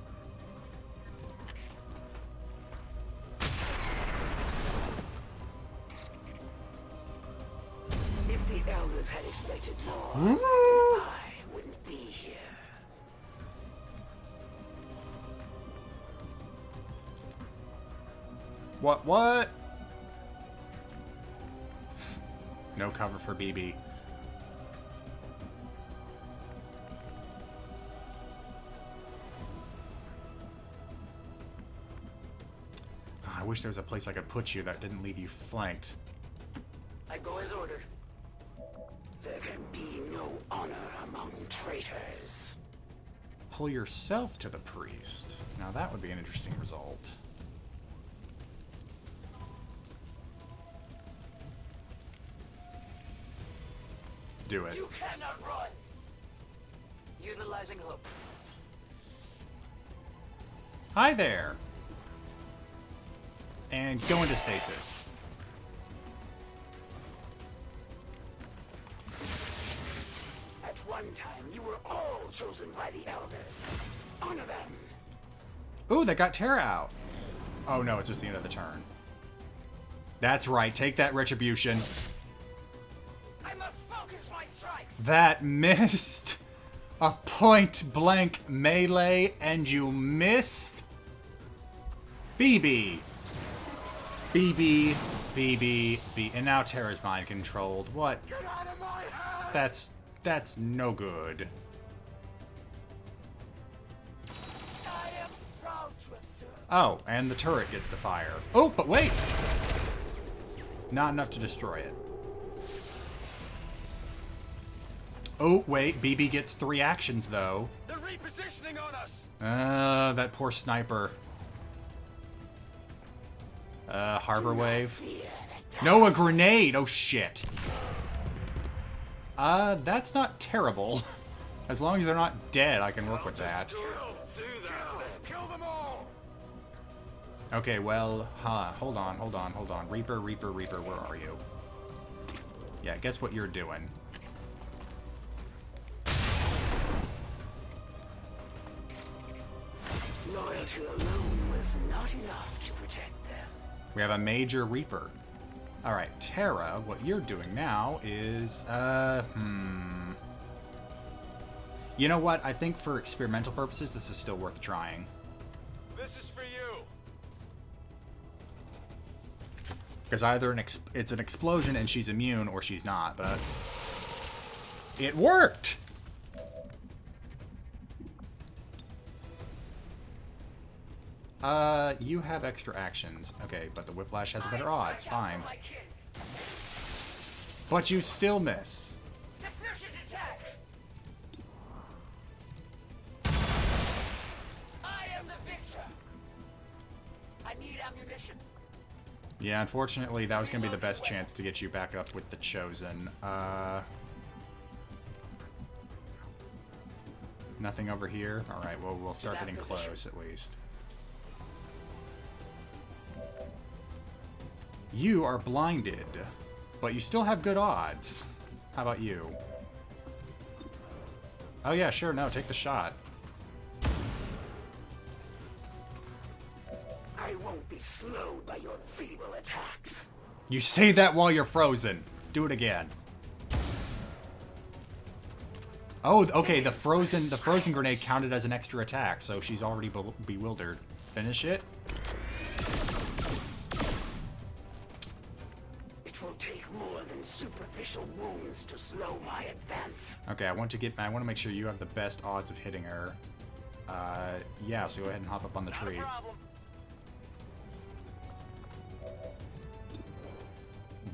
If the elders had expected more, I wouldn't be here. What? No cover for BB. I wish there was a place I could put you that didn't leave you flanked. I go as ordered. There can be no honor among traitors. Pull yourself to the priest. Now that would be an interesting result. Do it. You cannot run. Utilizing hook. Hi there. And go into stasis. At one time, you were all chosen by the elders. Honor them. Ooh, they got Terra out. Oh no, it's just the end of the turn. That's right, take that retribution. I must focus my strikes. That missed a point-blank melee, and you missed BB. BB, BB, B, and now Terra's mind controlled. What? Get out of my hand. That's no good. I am proud to have served. Oh, and the turret gets to fire. Oh, but wait! Not enough to destroy it. Oh, wait, BB gets 3 actions, though. They're repositioning on us. That poor sniper. Harbor wave. No, a grenade! Oh, shit. That's not terrible. As long as they're not dead, I can work with that. Do that. Kill them all. Okay, well, hold on. Reaper, where are you? Yeah, guess what you're doing. Loyalty alone was not enough to protect them. We have a major Reaper. Alright, Terra, what you're doing now is, You know what? I think for experimental purposes, this is still worth trying. This is for you. Because either it's an explosion and she's immune, or she's not, but... It worked! You have extra actions. Okay, but the Whiplash has better odds. Fine. But you still miss. I am the victor. I need ammunition. Yeah, unfortunately, that was going to be the best chance to get you back up with the Chosen. Nothing over here? Alright, well, we'll start getting close, at least. You are blinded, but you still have good odds. How about you? Oh yeah, sure, no, take the shot. I won't be slowed by your feeble attacks. You say that while you're frozen. Do it again. Oh, okay, the frozen grenade counted as an extra attack, so she's already bewildered. Finish it. It will take more than superficial wounds to slow my advance. Okay, I want to make sure you have the best odds of hitting her. Yeah, so go ahead and hop up on the tree.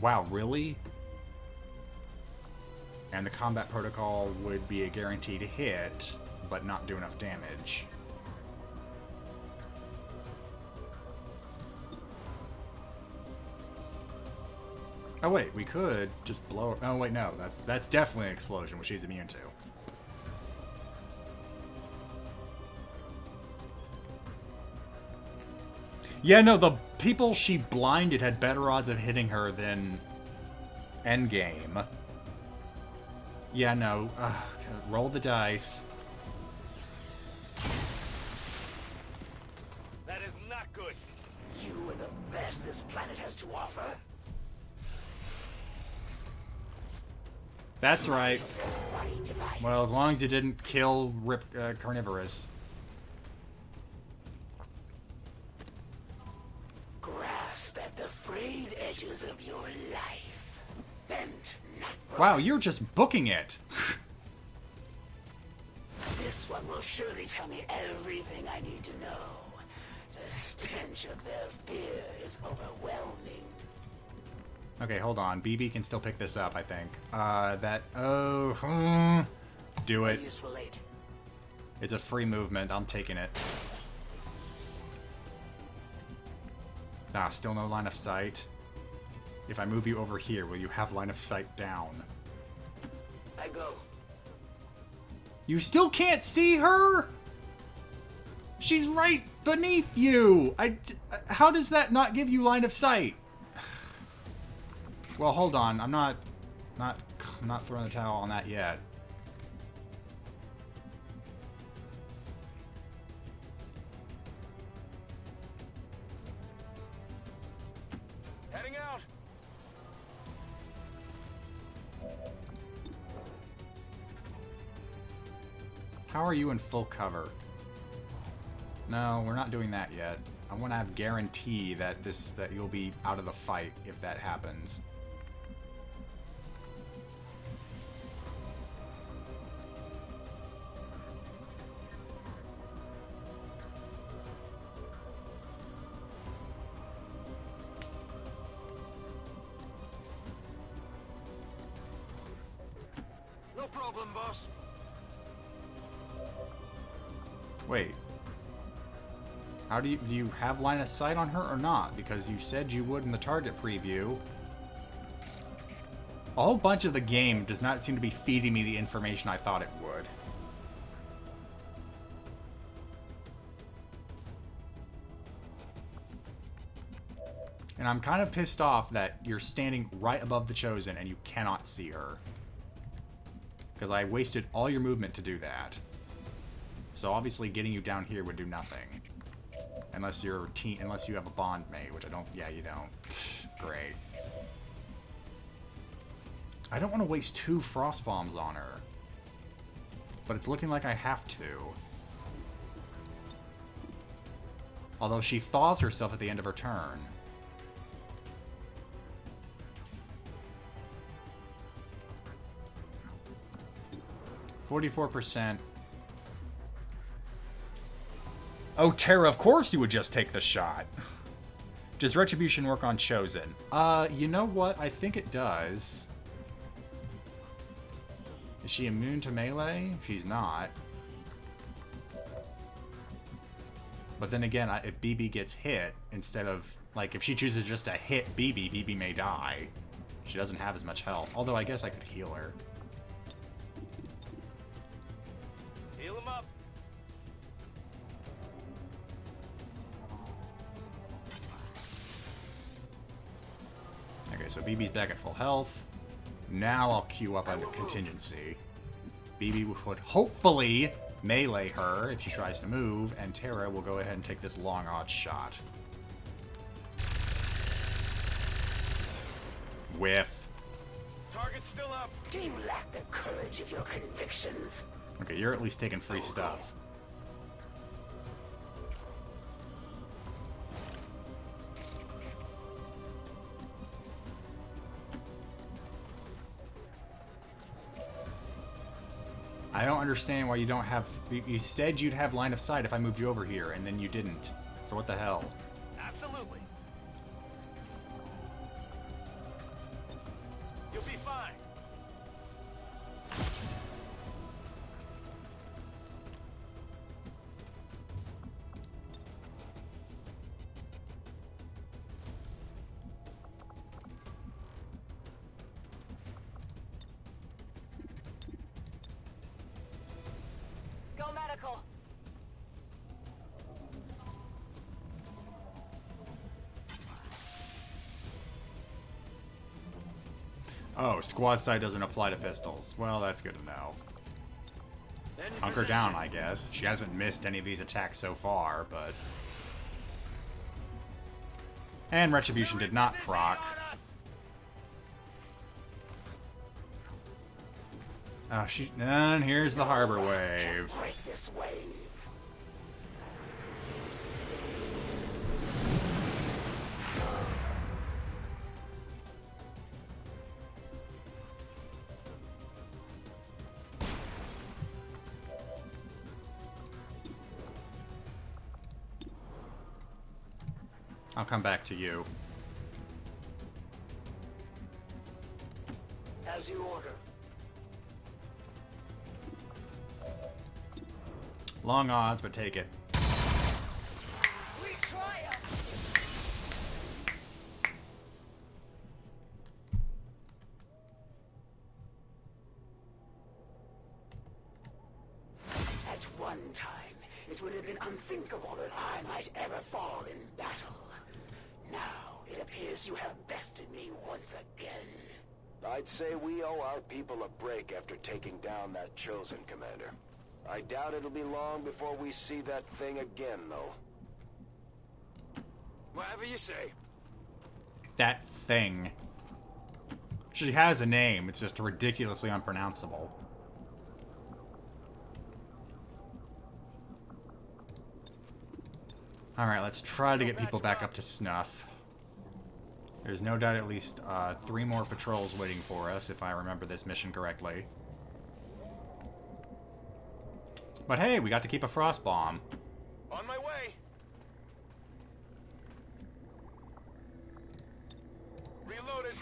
Wow, really? And the combat protocol would be a guaranteed hit, but not do enough damage. Oh wait, we could just blow her. Oh wait, no, that's definitely an explosion, which she's immune to. Yeah, no, the people she blinded had better odds of hitting her than Endgame. Yeah, no. Roll the dice. That is not good. You are the best this planet has to offer. That's right. Well, as long as you didn't kill Carnivorous. Grasp at the frayed edges of your life. Bent, not broken. Wow, you're just booking it. This one will surely tell me everything I need to know. The stench of their fear is overwhelming. Okay, hold on. BB can still pick this up, I think. Do it. Useful aid. It's a free movement. I'm taking it. Ah, still no line of sight. If I move you over here, will you have line of sight down? I go. You still can't see her? She's right beneath you! How does that not give you line of sight? Well, hold on. I'm not throwing the towel on that yet. Heading out. How are you in full cover? No, we're not doing that yet. I want to have guarantee that you'll be out of the fight if that happens. No problem, boss. Wait. How do you have line of sight on her or not? Because you said you would in the target preview. A whole bunch of the game does not seem to be feeding me the information I thought it would. And I'm kind of pissed off that you're standing right above the Chosen and you cannot see her. Because I wasted all your movement to do that. So obviously getting you down here would do nothing. Unless you have a bond mate, which I don't. Yeah, you don't. Great. I don't want to waste 2 frost bombs on her. But it's looking like I have to. Although she thaws herself at the end of her turn. %. Oh, Terra, of course you would just take the shot. Does Retribution work on Chosen? You know what? I think it does. Is she immune to melee? She's not. But then again, if BB gets hit, instead of... Like, if she chooses just to hit BB, BB may die. She doesn't have as much health. Although, I guess I could heal her. Heal him up. Okay, so BB's back at full health. Now I'll queue up on the contingency. BB would hopefully melee her if she tries to move, and Terra will go ahead and take this long odds shot. Target still up. Do you lack the courage of your convictions? Okay, you're at least taking free stuff. I don't understand why you don't have... You said you'd have line of sight if I moved you over here, and then you didn't. So what the hell? Absolutely. You'll be fine. Go medical. Oh, squad sight doesn't apply to pistols. Well, that's good to know. Hunker down, I guess. She hasn't missed any of these attacks so far, but... And Retribution did not proc. Oh, and here's the harbor wave. Break this wave. I'll come back to you. As you order. Long odds, but take it. We triumph. At one time, it would have been unthinkable that I might ever fall in battle. Now, it appears you have bested me once again. I'd say we owe our people a break after taking down that Chosen, Commander. I doubt it'll be long before we see that thing again, though. Whatever you say. That thing. She has a name, it's just ridiculously unpronounceable. Alright, let's try to get people back up to snuff. There's no doubt at least 3 more patrols waiting for us, if I remember this mission correctly. But hey, we got to keep a frost bomb. On my way. Reloaded.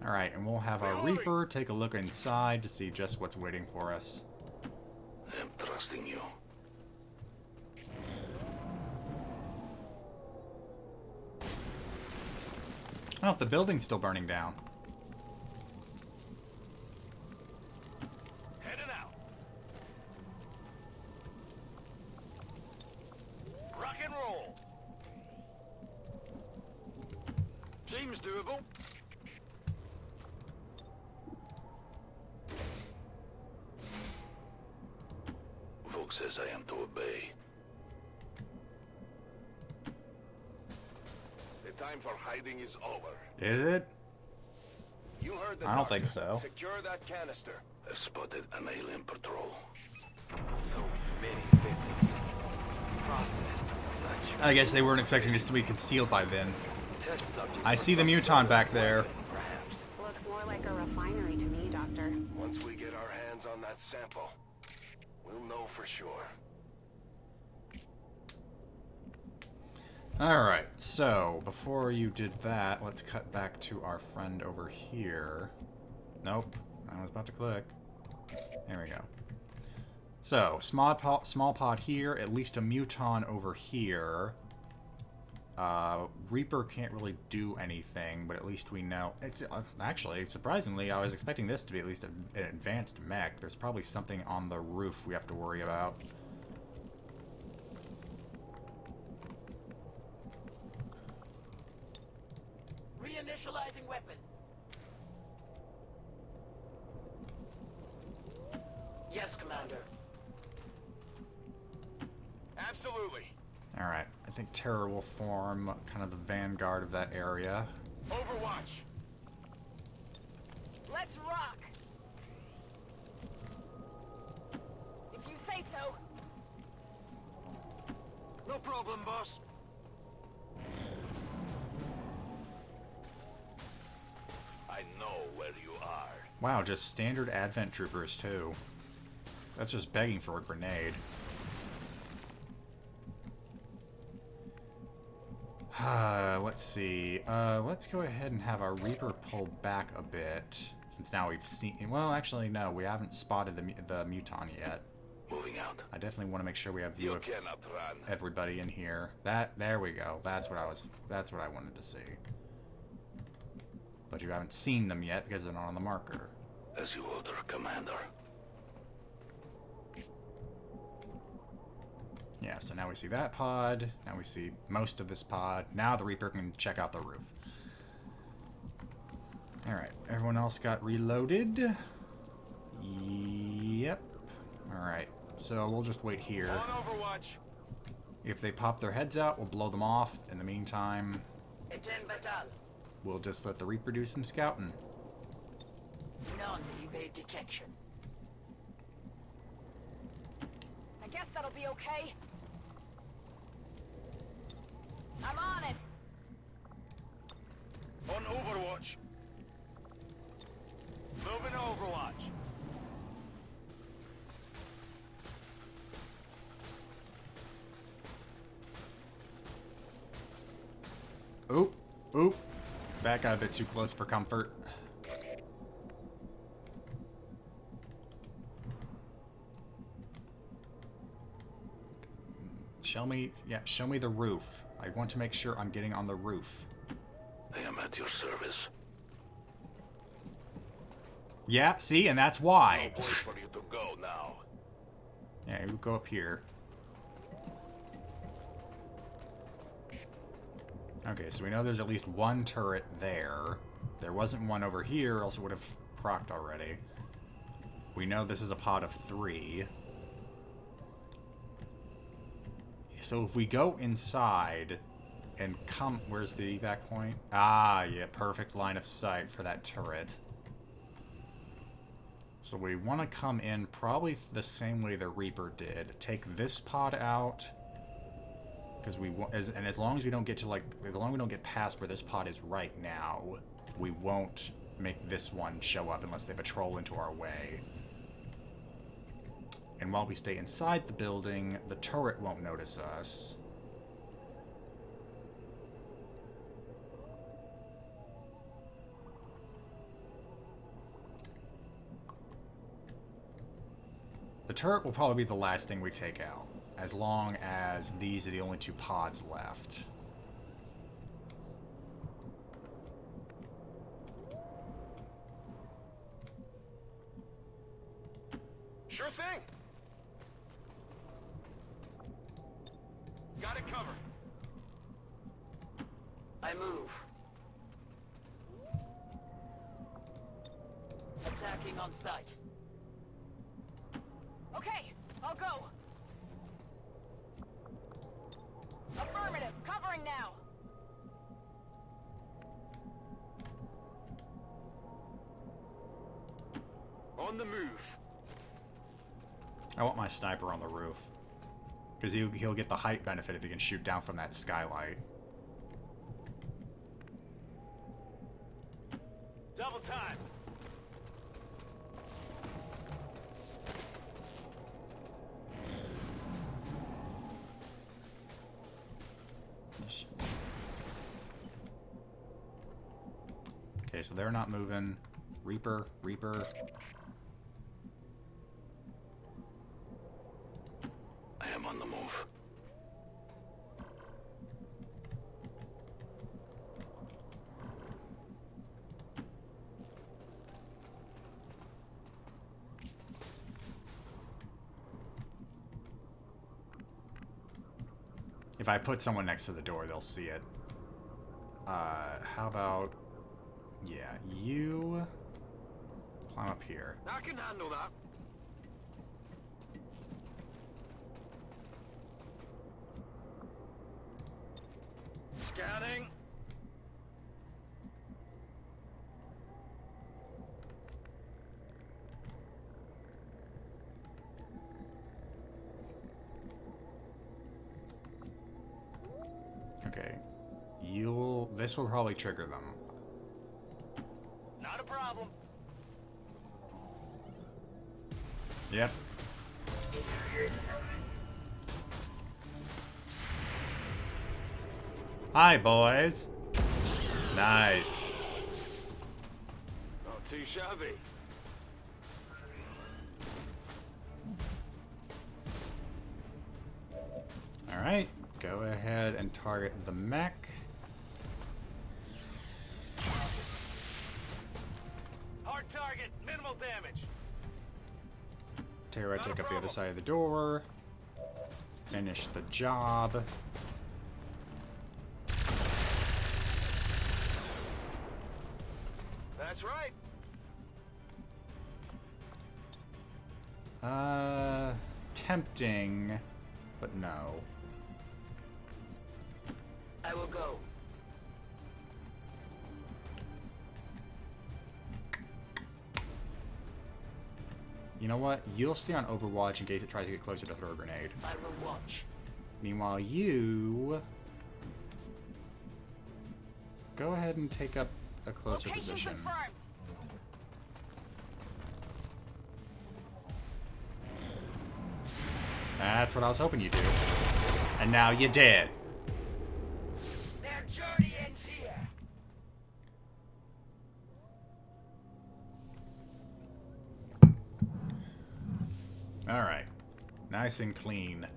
Alright, and we'll have our Reaper take a look inside to see just what's waiting for us. I'm trusting you. Oh, the building's still burning down. Heading out. Rock and roll. Seems doable. Volk says I am to obey. The time for hiding is over. Is it? You heard the I don't doctor. think so. Secure that canister. I've spotted an alien patrol. So many victims. Processed such I guess they weren't expecting this to be concealed by then. test subjects. I see the muton back there. Perhaps. Looks more like a refinery to me, Doctor. Once we get our hands on that sample, we'll know for sure. Alright, so before you did that, let's cut back to our friend over here. Nope, I was about to click. There we go. So, small pod here, at least a muton over here. Reaper can't really do anything, but at least we know. It's actually, surprisingly, I was expecting this to be at least an advanced mech. There's probably something on the roof we have to worry about. Reinitializing weapon. Yes, Commander. Absolutely. Alright, I think Terror will form kind of the vanguard of that area. Overwatch! Let's rock! If you say so. No problem, boss. I know where you are. Wow, just standard Advent troopers too. That's just begging for a grenade. Let's see. Let's go ahead and have our Reaper pull back a bit, since now we've seen. Well, actually, no, we haven't spotted the Muton yet. Moving out. I definitely want to make sure we have view You of cannot run. everybody in here. There we go. That's what I wanted to see. But you haven't seen them yet because they're not on the marker. As you order, Commander. Yeah, so now we see that pod. Now we see most of this pod. Now the Reaper can check out the roof. Alright, everyone else got reloaded. Yep. Alright, so we'll just wait here. On Overwatch. If they pop their heads out, we'll blow them off. In the meantime, ADVENT Batal. we'll just let the Reaper do some scouting. None evade detection. I guess that'll be okay. I'm on it. On Overwatch. Moving to Overwatch. Oop, oop. That got a bit too close for comfort. Show me the roof. I want to make sure I'm getting on the roof. I am at your service. Yeah, see, and that's why. No place for you to go now. Yeah, you go up here. Okay, so we know there's at least one turret there. There wasn't one over here, else it would have procced already. We know this is a pod of 3. So if we go inside and come... Where's the evac point? Ah, yeah, perfect line of sight for that turret. So we want to come in probably the same way the Reaper did. Take this pod out. Because we want... as long as we don't get to, like... As long as we don't get past where this pod is right now, we won't make this one show up unless they patrol into our way. And while we stay inside the building, the turret won't notice us. The turret will probably be the last thing we take out, as long as these are the only 2 pods left. Sure thing. Got it covered. I move. Attacking on sight. Okay, I'll go. Affirmative, covering now. On the move. I want my sniper on the roof. Because he'll get the height benefit if he can shoot down from that skylight. Double time. Okay, so they're not moving. Reaper. I am on the move. If I put someone next to the door, they'll see it. How about... Yeah, you... climb up here. I can handle that. Scanning. Okay. This will probably trigger them. Not a problem. Yep. Hi, boys. Nice. Not too shabby. Alright, go ahead and target the mech. Hard target, minimal damage. Terra, take up the other side of the door. Finish the job. That's right. Tempting, but no. I will go. You know what? You'll stay on Overwatch in case it tries to get closer to throw a grenade. I will watch. Meanwhile, you... go ahead and take up a closer Location position. confirmed. That's what I was hoping you'd do. And now you did. Their journey ends here. Alright. Nice and clean.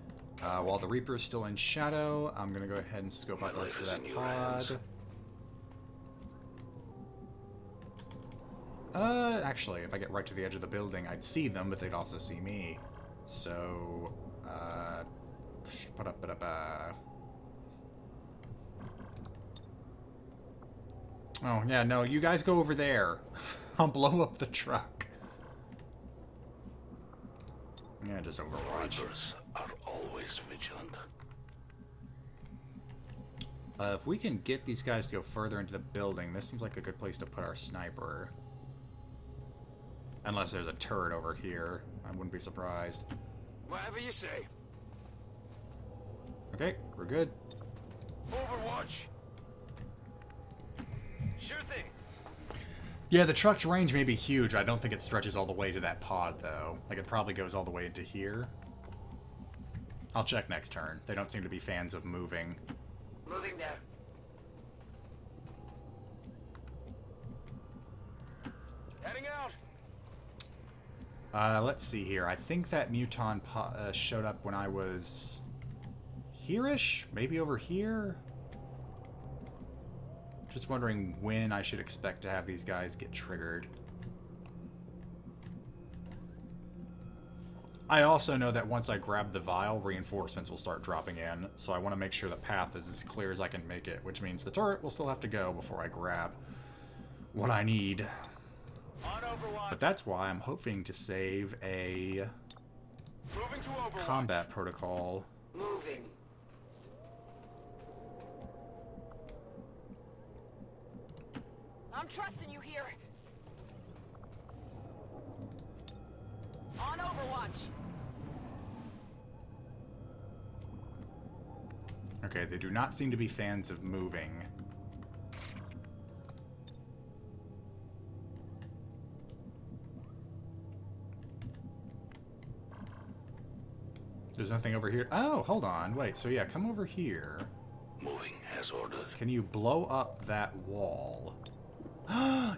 While the Reaper's still in shadow, I'm gonna go ahead and scope out the rest of that pod. Actually, if I get right to the edge of the building, I'd see them, but they'd also see me. So, oh, yeah, no, you guys go over there. I'll blow up the truck. Yeah, just Overwatch. Reapers are always vigilant. If we can get these guys to go further into the building, this seems like a good place to put our sniper. Unless there's a turret over here. I wouldn't be surprised. Whatever you say. Okay, we're good. Overwatch. Sure thing. Yeah, the truck's range may be huge. I don't think it stretches all the way to that pod, though. Like, it probably goes all the way into here. I'll check next turn. They don't seem to be fans of moving. Moving there. Heading out. Let's see here. I think that Muton showed up when I was here-ish? Maybe over here? Just wondering when I should expect to have these guys get triggered. I also know that once I grab the vial, reinforcements will start dropping in, so I want to make sure the path is as clear as I can make it, which means the turret will still have to go before I grab what I need. On Overwatch. But that's why I'm hoping to save a Moving to Overwatch. combat protocol. Moving. I'm trusting you here. On Overwatch. Okay, they do not seem to be fans of moving. There's nothing over here. Oh, hold on. Wait, so yeah, come over here. Moving as ordered. Can you blow up that wall?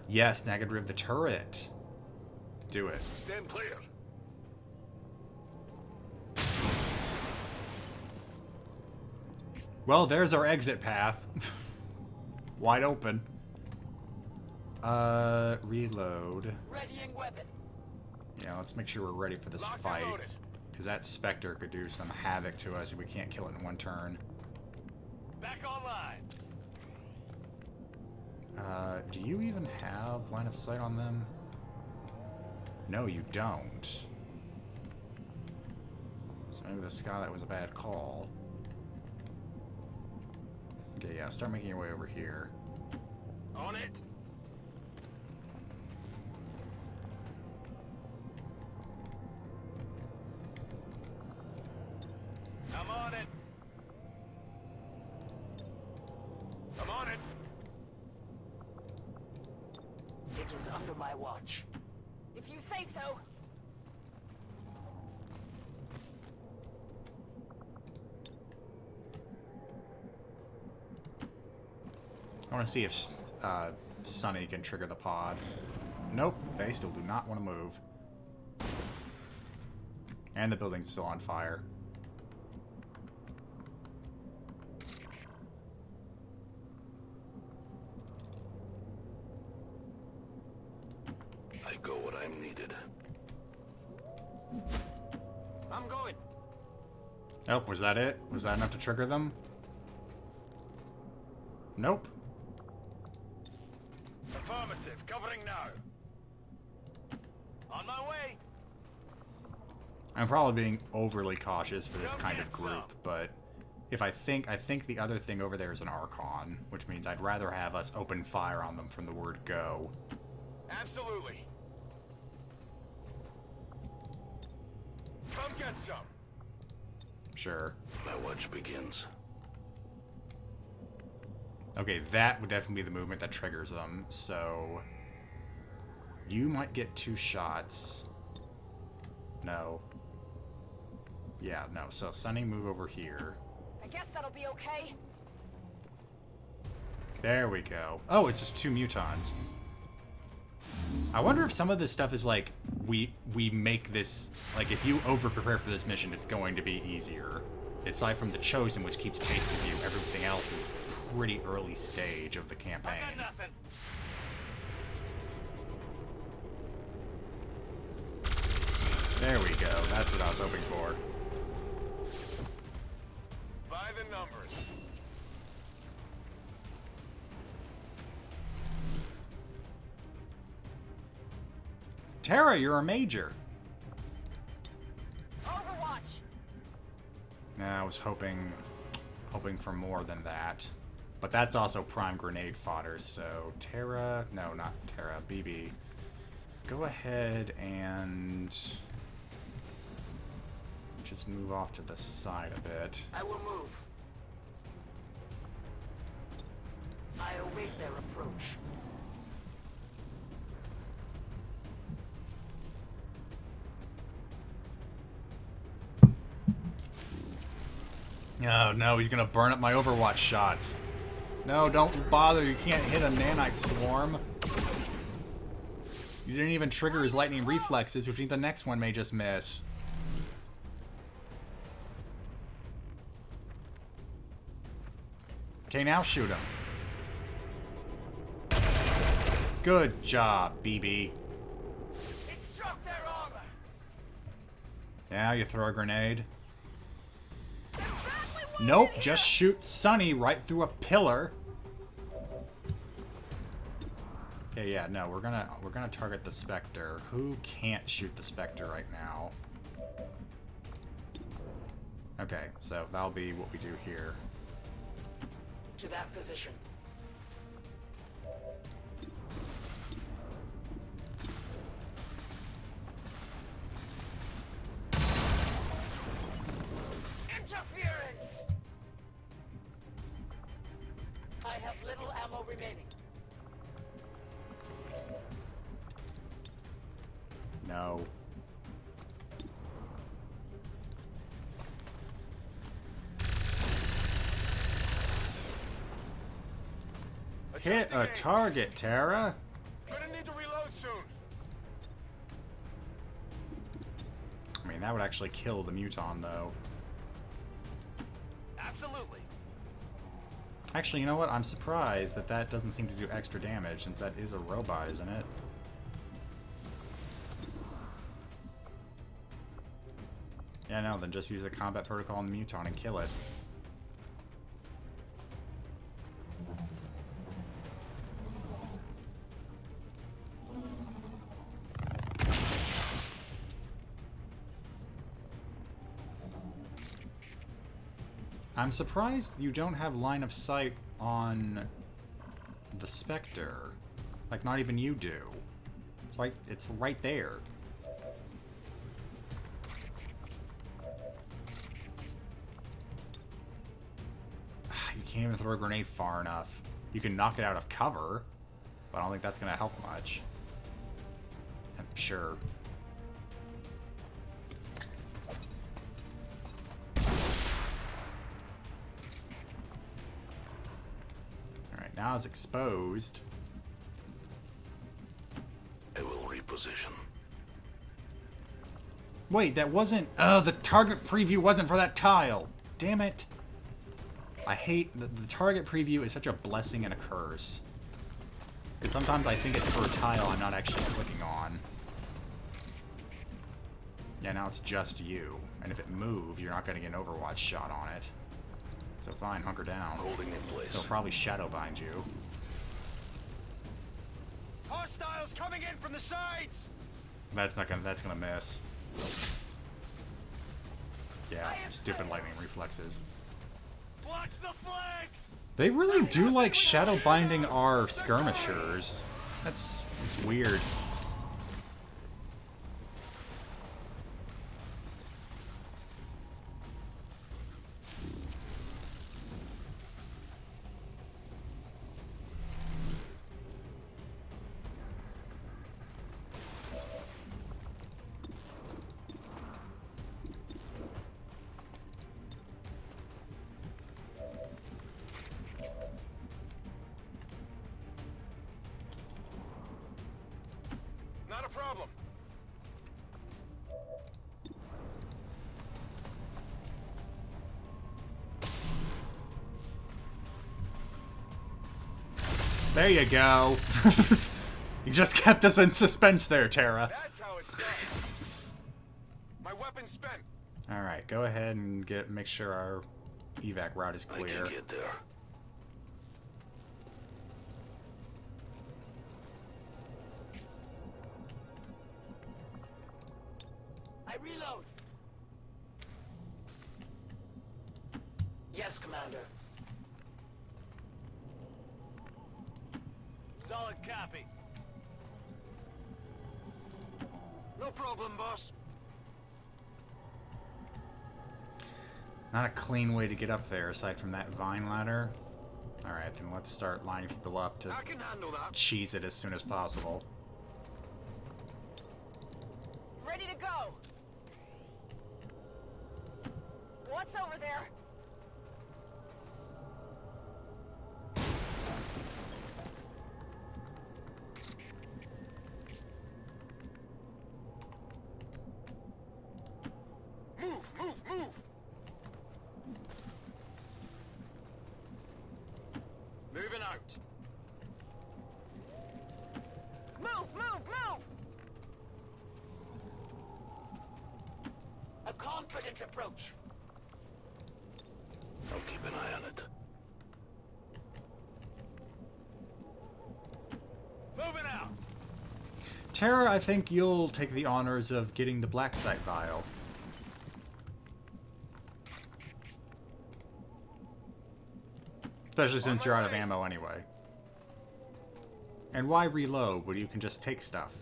Yes, now I can rid the turret. Do it. Stand clear. Well, there's our exit path. Wide open. Reload. Readying weapon. Yeah, let's make sure we're ready for this Locked and fight. loaded. Because that Spectre could do some havoc to us if we can't kill it in one turn. Back online. Do you even have line of sight on them? No, you don't. So maybe the Skylight was a bad call. Okay, yeah, start making your way over here. On it. I'm on it. I'm on it. It is under my watch. If you say so. I want to see if Sonny can trigger the pod. Nope, they still do not want to move. And the building's still on fire. I go when I'm needed. I'm going. Oh, was that it? Was that enough to trigger them? Nope. Affirmative. Covering now. On my way. I'm probably being overly cautious for this kind of group, but if I think the other thing over there is an Archon, which means I'd rather have us open fire on them from the word go. Absolutely. Come get some. Sure. My watch begins. Okay, that would definitely be the movement that triggers them, so... You might get 2 shots. No. Yeah, no. So, Sunny, move over here. I guess that'll be okay. There we go. Oh, it's just 2 mutons. I wonder if some of this stuff is like, we make this... Like, if you over-prepare for this mission, it's going to be easier. Aside from the Chosen, which keeps pace with you, everything else is pretty early stage of the campaign. I got nothing. There we go. That's what I was hoping for. By the numbers. Tara, you're a major. Overwatch. Nah, I was hoping for more than that. But that's also prime grenade fodder, so Tara... No, not Tara. BB. Go ahead and... just move off to the side a bit. I will move. I await their approach. Oh no, he's gonna burn up my Overwatch shots. No, don't bother, you can't hit a nanite swarm. You didn't even trigger his lightning reflexes, which means the next one may just miss. Okay, now shoot him. Good job, BB. It struck their armor. Now you throw a grenade. Nope, just shoot Sunny right through a pillar. Okay, yeah, no, we're gonna target the Spectre. Who can't shoot the Spectre right now? Okay, so that'll be what we do here. To that position. Interference. I have little ammo remaining. No. Hit a target, Tara. Gonna need to reload soon. I mean, that would actually kill the Muton, though. Absolutely. Actually, you know what? I'm surprised that that doesn't seem to do extra damage, since that is a robot, isn't it? Yeah, no, then just use the combat protocol on the Muton and kill it. I'm surprised you don't have line of sight on the Spectre. Like, not even you do. It's right there. You can't even throw a grenade far enough. You can knock it out of cover, but I don't think that's going to help much. I'm sure. Alright, now it's exposed. I will reposition. Wait, that wasn't... Oh, the target preview wasn't for that tile. Damn it. I hate... The target preview is such a blessing and a curse. Because sometimes I think it's for a tile I'm not actually clicking on. Yeah, now it's just you. And if it moves, you're not going to get an Overwatch shot on it. So fine, hunker down. Holding in place. They'll probably shadow bind you. Hostiles coming in from the sides! That's gonna miss. Yeah, stupid lightning reflexes. Watch the flags! They really do like shadow binding our skirmishers. It's weird. Not a problem. There you go. You just kept us in suspense there, Tara. That's how it's done. My weapon's spent. Alright, go ahead and make sure our evac route is I clear. can get there. I reload. Yes, Commander. Solid copy. No problem, boss. Not a clean way to get up there aside from that vine ladder. Alright, then let's start lining people up to I can handle that. cheese it as soon as possible. Ready to go. What's over there? Move, move, move. Moving out. Move, move, move! A confident approach. I'll keep an eye on it. Moving out. Tara, I think you'll take the honors of getting the Blacksite vial. Especially since you're out of ammo anyway. And why reload when you can just take stuff?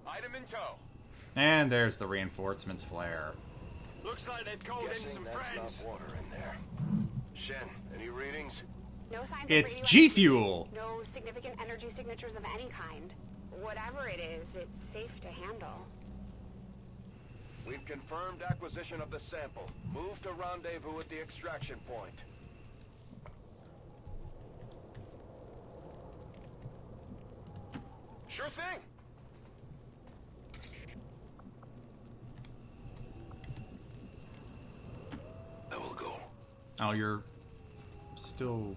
Item in tow. And there's the reinforcements flare. Looks like they've called in Guessing some that's friends. not water in there. Shen, any readings? No signs It's of G radioactivity. Fuel! No significant energy signatures of any kind. Whatever it is, it's safe to handle. We've confirmed acquisition of the sample. Move to rendezvous at the extraction point. Sure thing. I will go. Oh, you're still...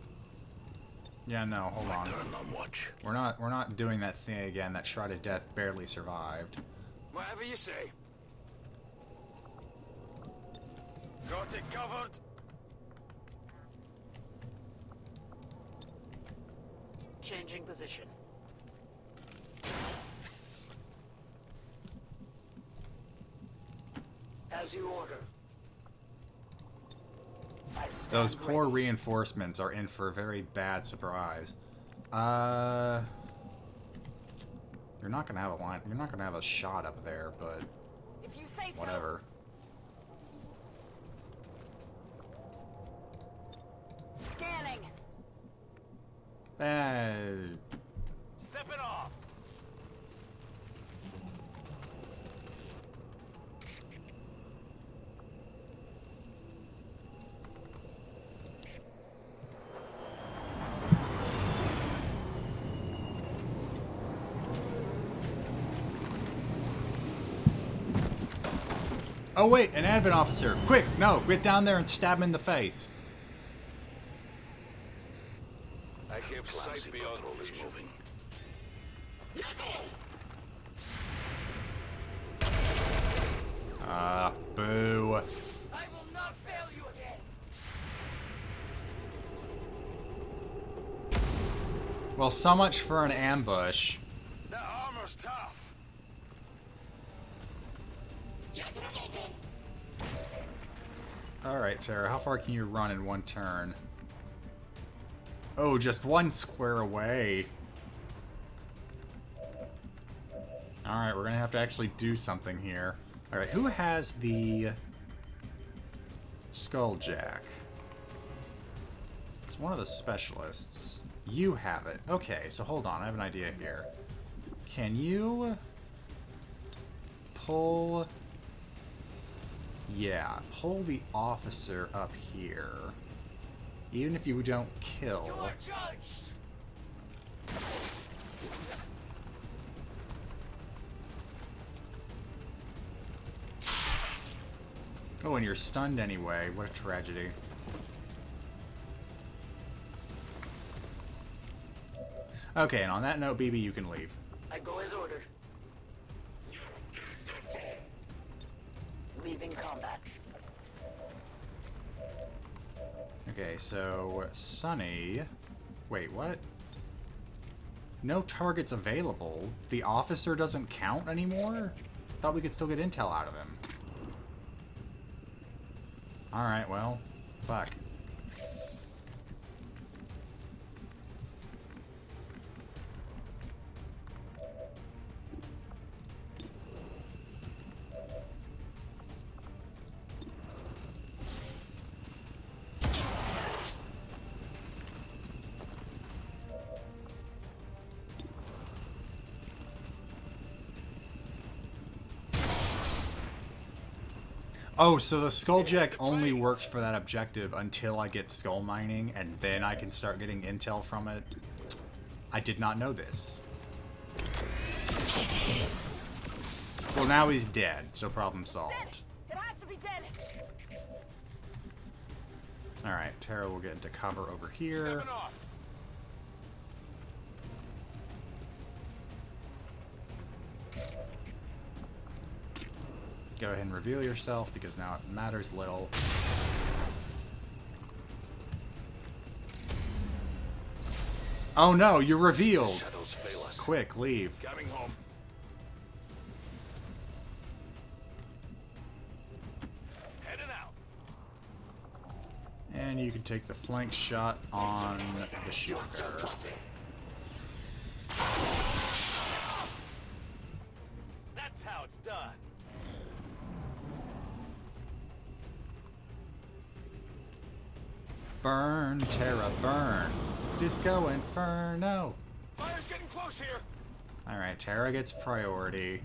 Yeah, no, hold on. Turn on watch. We're not doing that thing again that Shroud of Death barely survived. Whatever you say. Got it covered. Changing position. As you order. Those poor reinforcements are in for a very bad surprise. You're not gonna have a line. You're not gonna have a shot up there, but If you say so. whatever. Scanning. Step it off. Oh wait, an advent officer! Quick, no, get down there and stab him in the face. I have sight beyond vision. Boo. I will not fail you again. Well, so much for an ambush. The armor's tough. Alright, Tara, how far can you run in one turn? Oh, just one square away. Alright, we're gonna have to actually do something here. Alright, who has the Skulljack? It's one of the specialists. You have it. Okay, so hold on, I have an idea here. Can you pull... Yeah, pull the officer up here. Even if you don't kill. You are judged. Oh, and you're stunned anyway. What a tragedy. Okay, and on that note, BB, you can leave. I go as ordered. Leaving combat. Okay, so Sunny... Wait, what? No targets available? The officer doesn't count anymore? Thought we could still get intel out of him. Alright, well, fuck. Oh, so the Skulljack only works for that objective until I get skull mining, and then I can start getting intel from it? I did not know this. Well, now he's dead, so problem solved. It has to be dead. Alright, Tara will get into cover over here. Stepping off. Go ahead and reveal yourself, because now it matters little. Oh no, you're revealed! Shadows fail us. Quick, leave. Coming home. Heading out. And you can take the flank shot on the shield bearer. That's how it's done. Burn, Terra, burn. Disco Inferno. Fire's getting close here. Alright, Terra gets priority.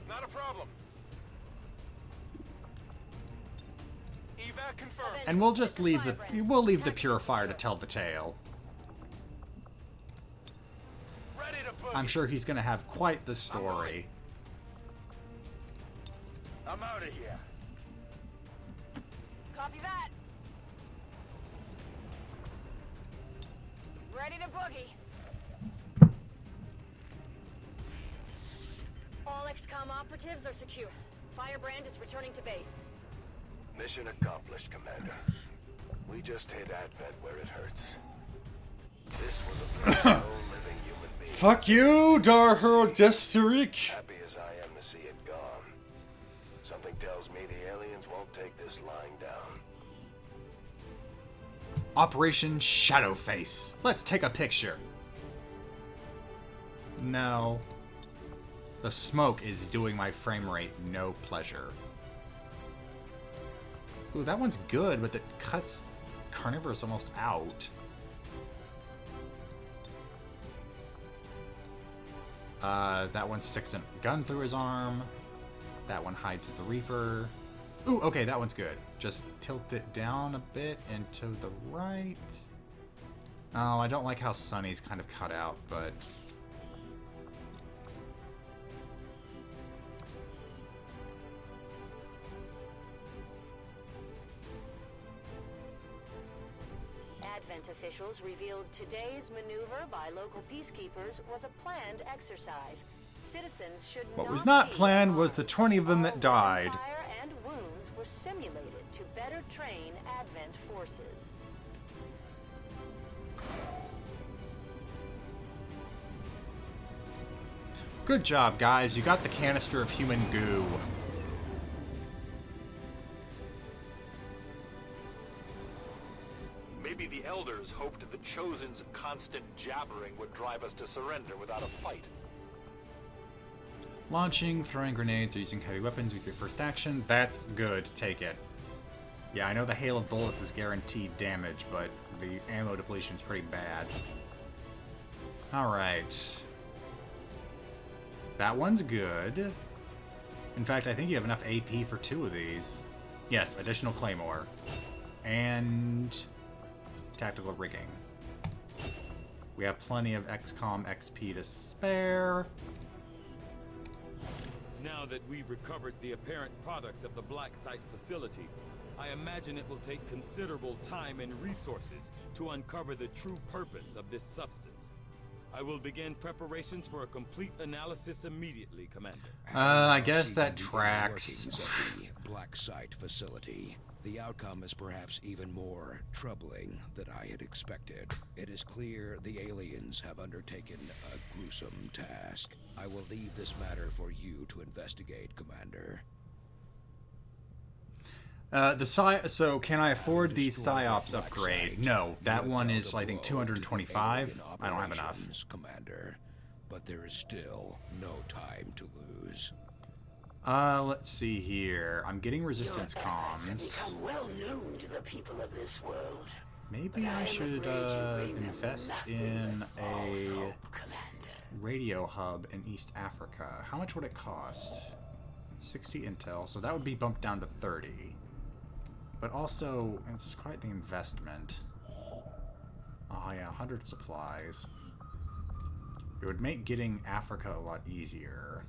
Not a problem. Evac confirmed. And we'll just leave the Purifier to tell the tale. Ready to boogie. I'm sure he's gonna have quite the story. I'm out of here. Copy that. Ready to boogie. All XCOM operatives are secure. Firebrand is returning to base. Mission accomplished, Commander. We just hit Advent where it hurts. This was a no living human being. Fuck you, Darho Desterik! Happy as I am to see it gone. Something tells me the aliens won't take this lying down. Operation Shadowface. Let's take a picture. No. The smoke is doing my frame rate no pleasure. Ooh, that one's good, but it cuts Carnivorous almost out. That one sticks a gun through his arm. That one hides the Reaper. Ooh, okay, that one's good. Just tilt it down a bit and to the right. Oh, I don't like how Sunny's kind of cut out, but... ADVENT officials revealed today's maneuver by local peacekeepers was a planned exercise. Citizens should What was not be planned harmed. was the 20 of them that died. Fire and wounds were simulated to better train ADVENT forces. Good job, guys. You got the canister of human goo. Maybe the Elders hoped the Chosen's constant jabbering would drive us to surrender without a fight. Launching, throwing grenades, or using heavy weapons with your first action. That's good. Take it. Yeah, I know the hail of bullets is guaranteed damage, but the ammo depletion is pretty bad. Alright. That one's good. In fact, I think you have enough AP for 2 of these. Yes, additional Claymore. And... tactical rigging. We have plenty of XCOM XP to spare. Now that we've recovered the apparent product of the Blacksite facility, I imagine it will take considerable time and resources to uncover the true purpose of this substance. I will begin preparations for a complete analysis immediately, Commander. I guess that tracks. Workings of the Blacksite facility. The outcome is perhaps even more troubling than I had expected. It is clear the aliens have undertaken a gruesome task. I will leave this matter for you to investigate, Commander. So can I afford the PsyOps upgrade? No, that one is, I think, 225. I don't have enough. Commander, but there is still no time to lose. Let's see here. I'm getting resistance comms. Become well known to the people of this world. Maybe I should invest in a radio hub in East Africa. How much would it cost? 60 intel, so that would be bumped down to 30. But also, it's quite the investment. Oh yeah, 100 supplies. It would make getting Africa a lot easier.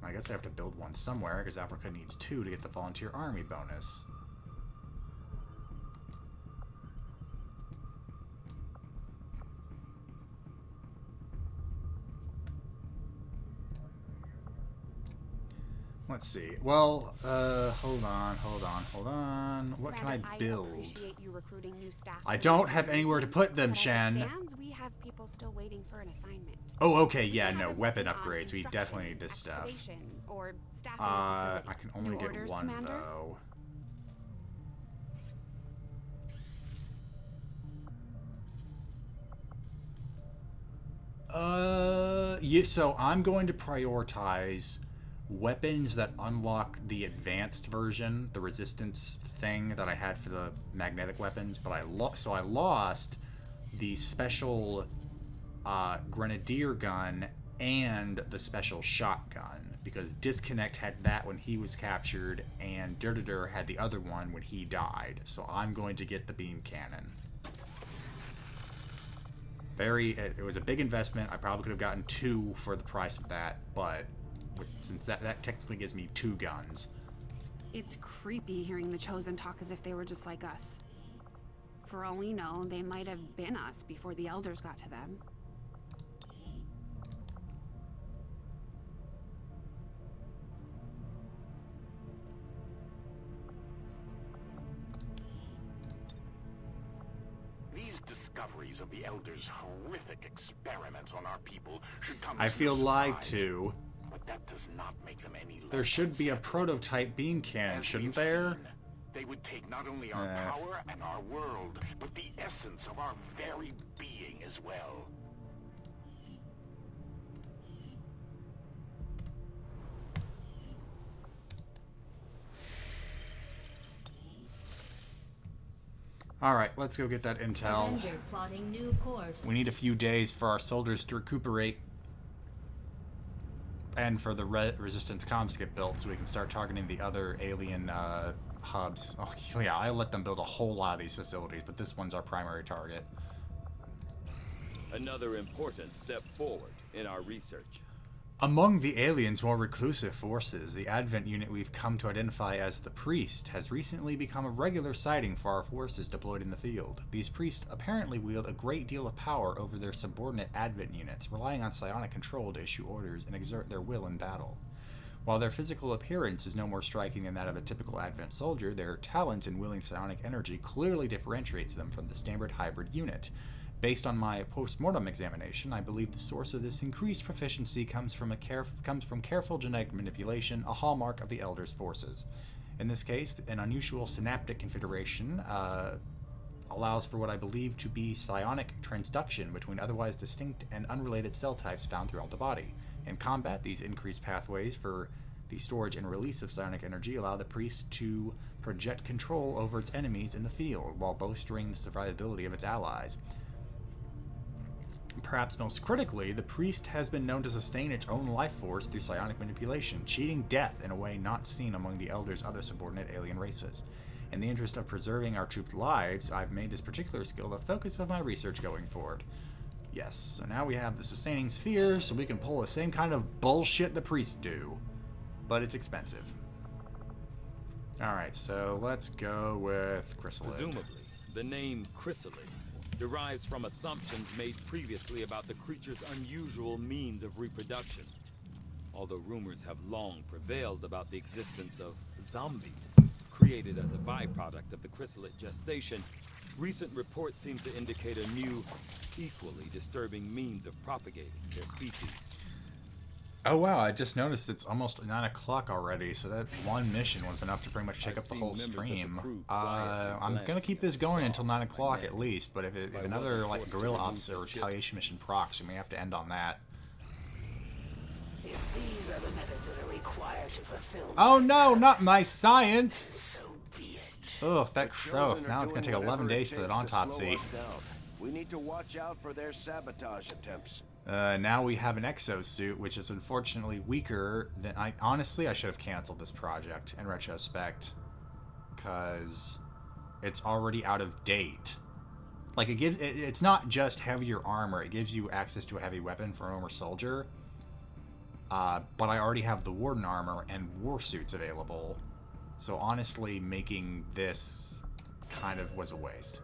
I guess I have to build one somewhere, because Africa needs 2 to get the volunteer army bonus. Let's see. Well, hold on. What can I build? I don't have anywhere to put them, Shen. We have people still waiting for an assignment. Oh, okay, yeah, no, weapon upgrades. We definitely need this stuff. I can only get one, though. Yeah, so I'm going to prioritize weapons that unlock the advanced version, the resistance thing that I had for the magnetic weapons, but I lost the special grenadier gun and the special shotgun, because Disconnect had that when he was captured, and Dirtidur had the other one when he died. So I'm going to get the beam cannon. It was a big investment. I probably could have gotten 2 for the price of that, but since that technically gives me 2 guns. It's creepy hearing the Chosen talk as if they were just like us. For all we know, they might have been us before the Elders got to them. These discoveries of the Elders' horrific experiments on our people should come I as feel no lied surprise, to. but that does not make them any less There should be a unsettling. prototype beam cannon, As shouldn't we've there? seen, They would take not only our power and our world, but the essence of our very being as well. Alright, let's go get that intel. Avenger plotting new course. We need a few days for our soldiers to recuperate. And for the resistance comms to get built so we can start targeting the other alien hubs. Oh, yeah, I let them build a whole lot of these facilities, but this one's our primary target. Another important step forward in our research. Among the aliens' more reclusive forces, the Advent unit we've come to identify as the Priest has recently become a regular sighting for our forces deployed in the field. These priests apparently wield a great deal of power over their subordinate Advent units, relying on psionic control to issue orders and exert their will in battle. While their physical appearance is no more striking than that of a typical Advent soldier, their talents in wielding psionic energy clearly differentiates them from the standard hybrid unit. Based on my post-mortem examination, I believe the source of this increased proficiency comes from careful genetic manipulation, a hallmark of the Elder's forces. In this case, an unusual synaptic configuration allows for what I believe to be psionic transduction between otherwise distinct and unrelated cell types found throughout the body. In combat, these increased pathways for the storage and release of psionic energy allow the priest to project control over its enemies in the field, while bolstering the survivability of its allies. Perhaps most critically, the priest has been known to sustain its own life force through psionic manipulation, cheating death in a way not seen among the Elder's other subordinate alien races. In the interest of preserving our troops' lives, I've made this particular skill the focus of my research going forward. Yes, so now we have the sustaining sphere, so we can pull the same kind of bullshit the priests do. But it's expensive. Alright, so let's go with Chrysalid. Presumably, the name Chrysalid derives from assumptions made previously about the creature's unusual means of reproduction. Although rumors have long prevailed about the existence of zombies created as a byproduct of the chrysalid gestation, recent reports seem to indicate a new, equally disturbing means of propagating their species. Oh wow, I just noticed it's almost 9 o'clock already, so that one mission was enough to pretty much take up the whole stream. I'm gonna keep this going until 9 o'clock at least, but if another like guerrilla ops or retaliation mission procs, we may have to end on that. If these are the methods that are required to fulfill Oh no, not my science! so be it. Ugh, now it's gonna take 11 days for that autopsy. We need to watch out for their sabotage attempts. Now we have an exosuit, which is unfortunately weaker than honestly, I should have canceled this project in retrospect, because it's already out of date. Like it's not just heavier armor; it gives you access to a heavy weapon for a normal soldier. But I already have the Warden armor and war suits available, so honestly, making this kind of was a waste.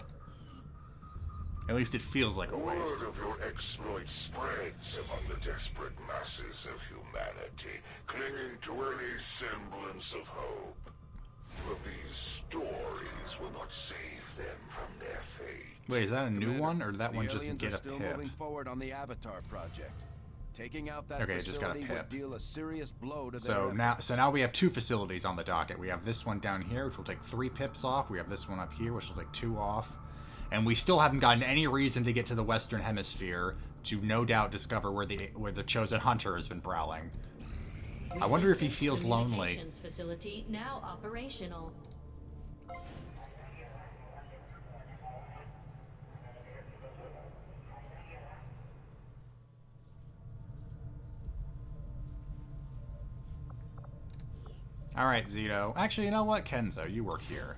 At least it feels like a waste. Word of your exploits spreads among the desperate masses of humanity, clinging to any semblance of hope. But these stories will not save them from their fate. Wait, is that a new one, or did that one just get a still pip? moving forward on the Avatar project. Taking out that Okay, it just got a facility would pip. deal a serious blow to So their now we have 2 facilities on the docket. We have this one down here, which will take 3 pips off. We have this one up here, which will take 2 off. And we still haven't gotten any reason to get to the Western Hemisphere to no doubt discover where the chosen hunter has been prowling. I wonder if he feels lonely. Communications facility now operational. Alright, Zito. Actually, you know what? Kenzo, you work here.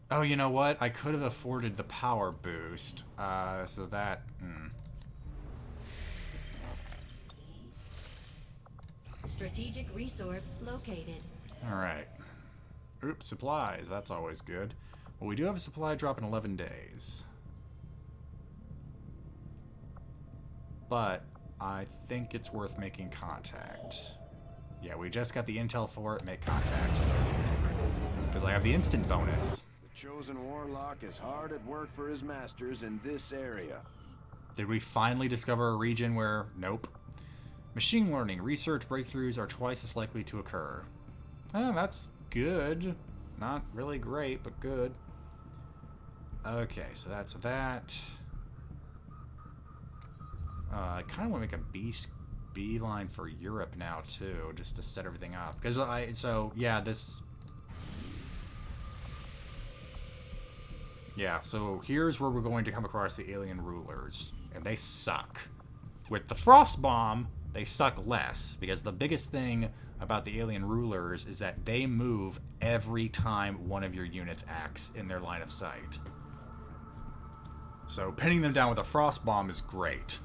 Oh, you know what? I could have afforded the power boost. So that... Strategic resource located. Alright. Oops, supplies. That's always good. Well, we do have a supply drop in 11 days. But I think it's worth making contact. Yeah, we just got the intel for it. Make contact. Because I have the instant bonus. The chosen warlock is hard at work for his masters in this area. Did we finally discover a region where... Nope. Machine learning. Research breakthroughs are twice as likely to occur. Oh, that's good. Not really great, but good. Okay, so that's that. I kind of want to make a beeline for Europe now, too, just to set everything up. Because yeah, yeah, so here's where we're going to come across the alien rulers. And they suck. With the frost bomb, they suck less. Because the biggest thing about the alien rulers is that they move every time one of your units acts in their line of sight. So pinning them down with a frost bomb is great.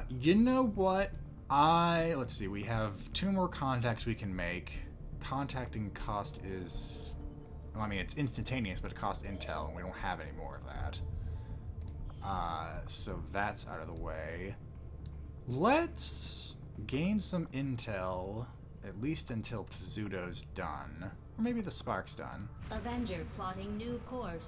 You know what? Let's see, we have 2 more contacts we can make. Contacting cost is... Well, I mean, it's instantaneous, but it costs intel, and we don't have any more of that. So that's out of the way. Let's gain some intel, at least until Tezudo's done. Or maybe the Spark's done. Avenger plotting new course.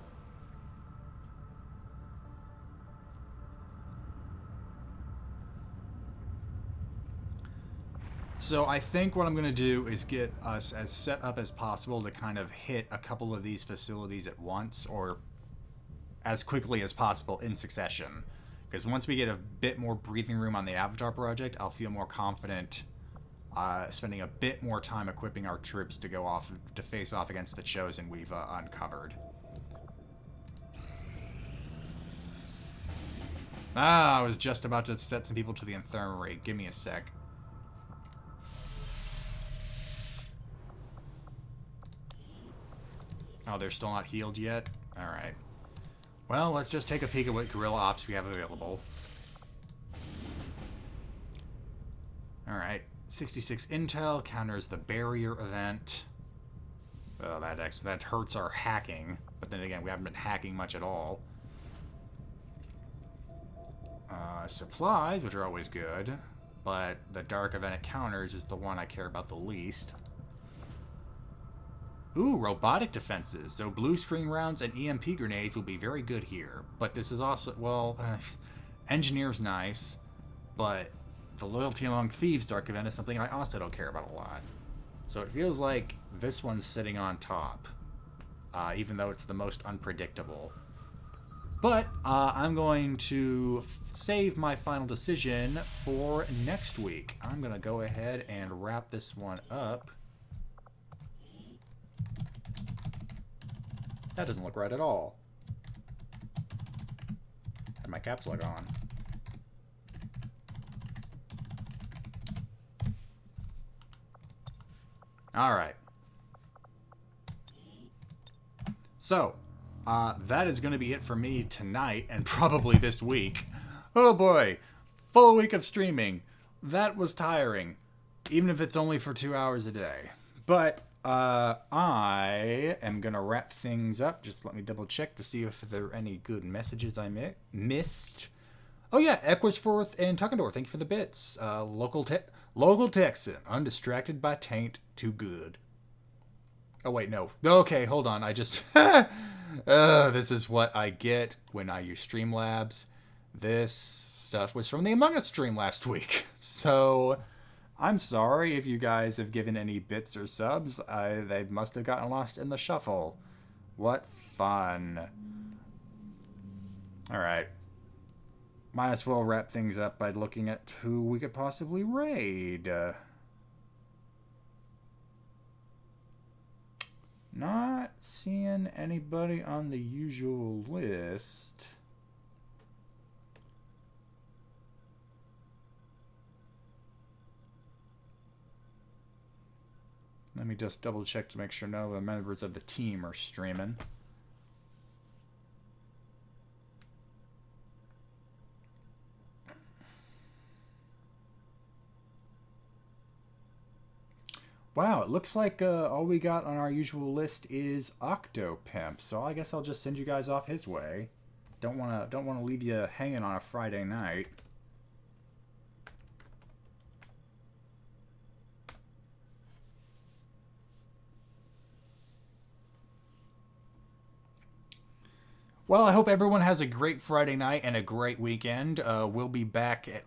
So I think what I'm going to do is get us as set up as possible to kind of hit a couple of these facilities at once, or as quickly as possible in succession. Because once we get a bit more breathing room on the Avatar project, I'll feel more confident spending a bit more time equipping our troops to go off to face off against the Chosen we've uncovered. I was just about to set some people to the infirmary. Give me a sec. Oh, they're still not healed yet? Alright. Well, let's just take a peek at what guerrilla ops we have available. Alright. 66 intel counters the barrier event. Well, that hurts our hacking. But then again, we haven't been hacking much at all. Supplies, which are always good. But the dark event it counters is the one I care about the least. Ooh, robotic defenses. So blue string rounds and EMP grenades will be very good here. But this is also, well, engineer's nice, but the loyalty among thieves dark event is something I also don't care about a lot. So it feels like this one's sitting on top, even though it's the most unpredictable. But I'm going to save my final decision for next week. I'm going to go ahead and wrap this one up. That doesn't look right at all. Had my caps lock on. Alright. So, that is going to be it for me tonight and probably this week. Oh boy, full week of streaming. That was tiring, even if it's only for 2 hours a day. But I am going to wrap things up. Just let me double check to see if there are any good messages I missed. Oh yeah, Equisforth and Tuckendorf, thank you for the bits. Local Texan, undistracted by taint, too good. Oh wait, no. Okay, hold on. I just... this is what I get when I use Streamlabs. This stuff was from the Among Us stream last week. So, I'm sorry if you guys have given any bits or subs. They must have gotten lost in the shuffle. What fun. Alright. Might as well wrap things up by looking at who we could possibly raid. Not seeing anybody on the usual list. Let me just double check to make sure none of the members of the team are streaming. Wow, it looks like all we got on our usual list is Octopimp, so I guess I'll just send you guys off his way. Don't wanna leave you hanging on a Friday night. Well, I hope everyone has a great Friday night and a great weekend. We'll be back at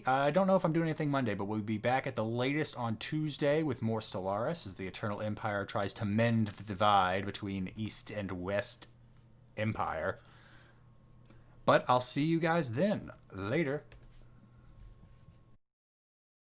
I don't know if I'm doing anything Monday, but we'll be back at the latest on Tuesday with more Stellaris as the Eternal Empire tries to mend the divide between East and West Empire. But I'll see you guys then. Later.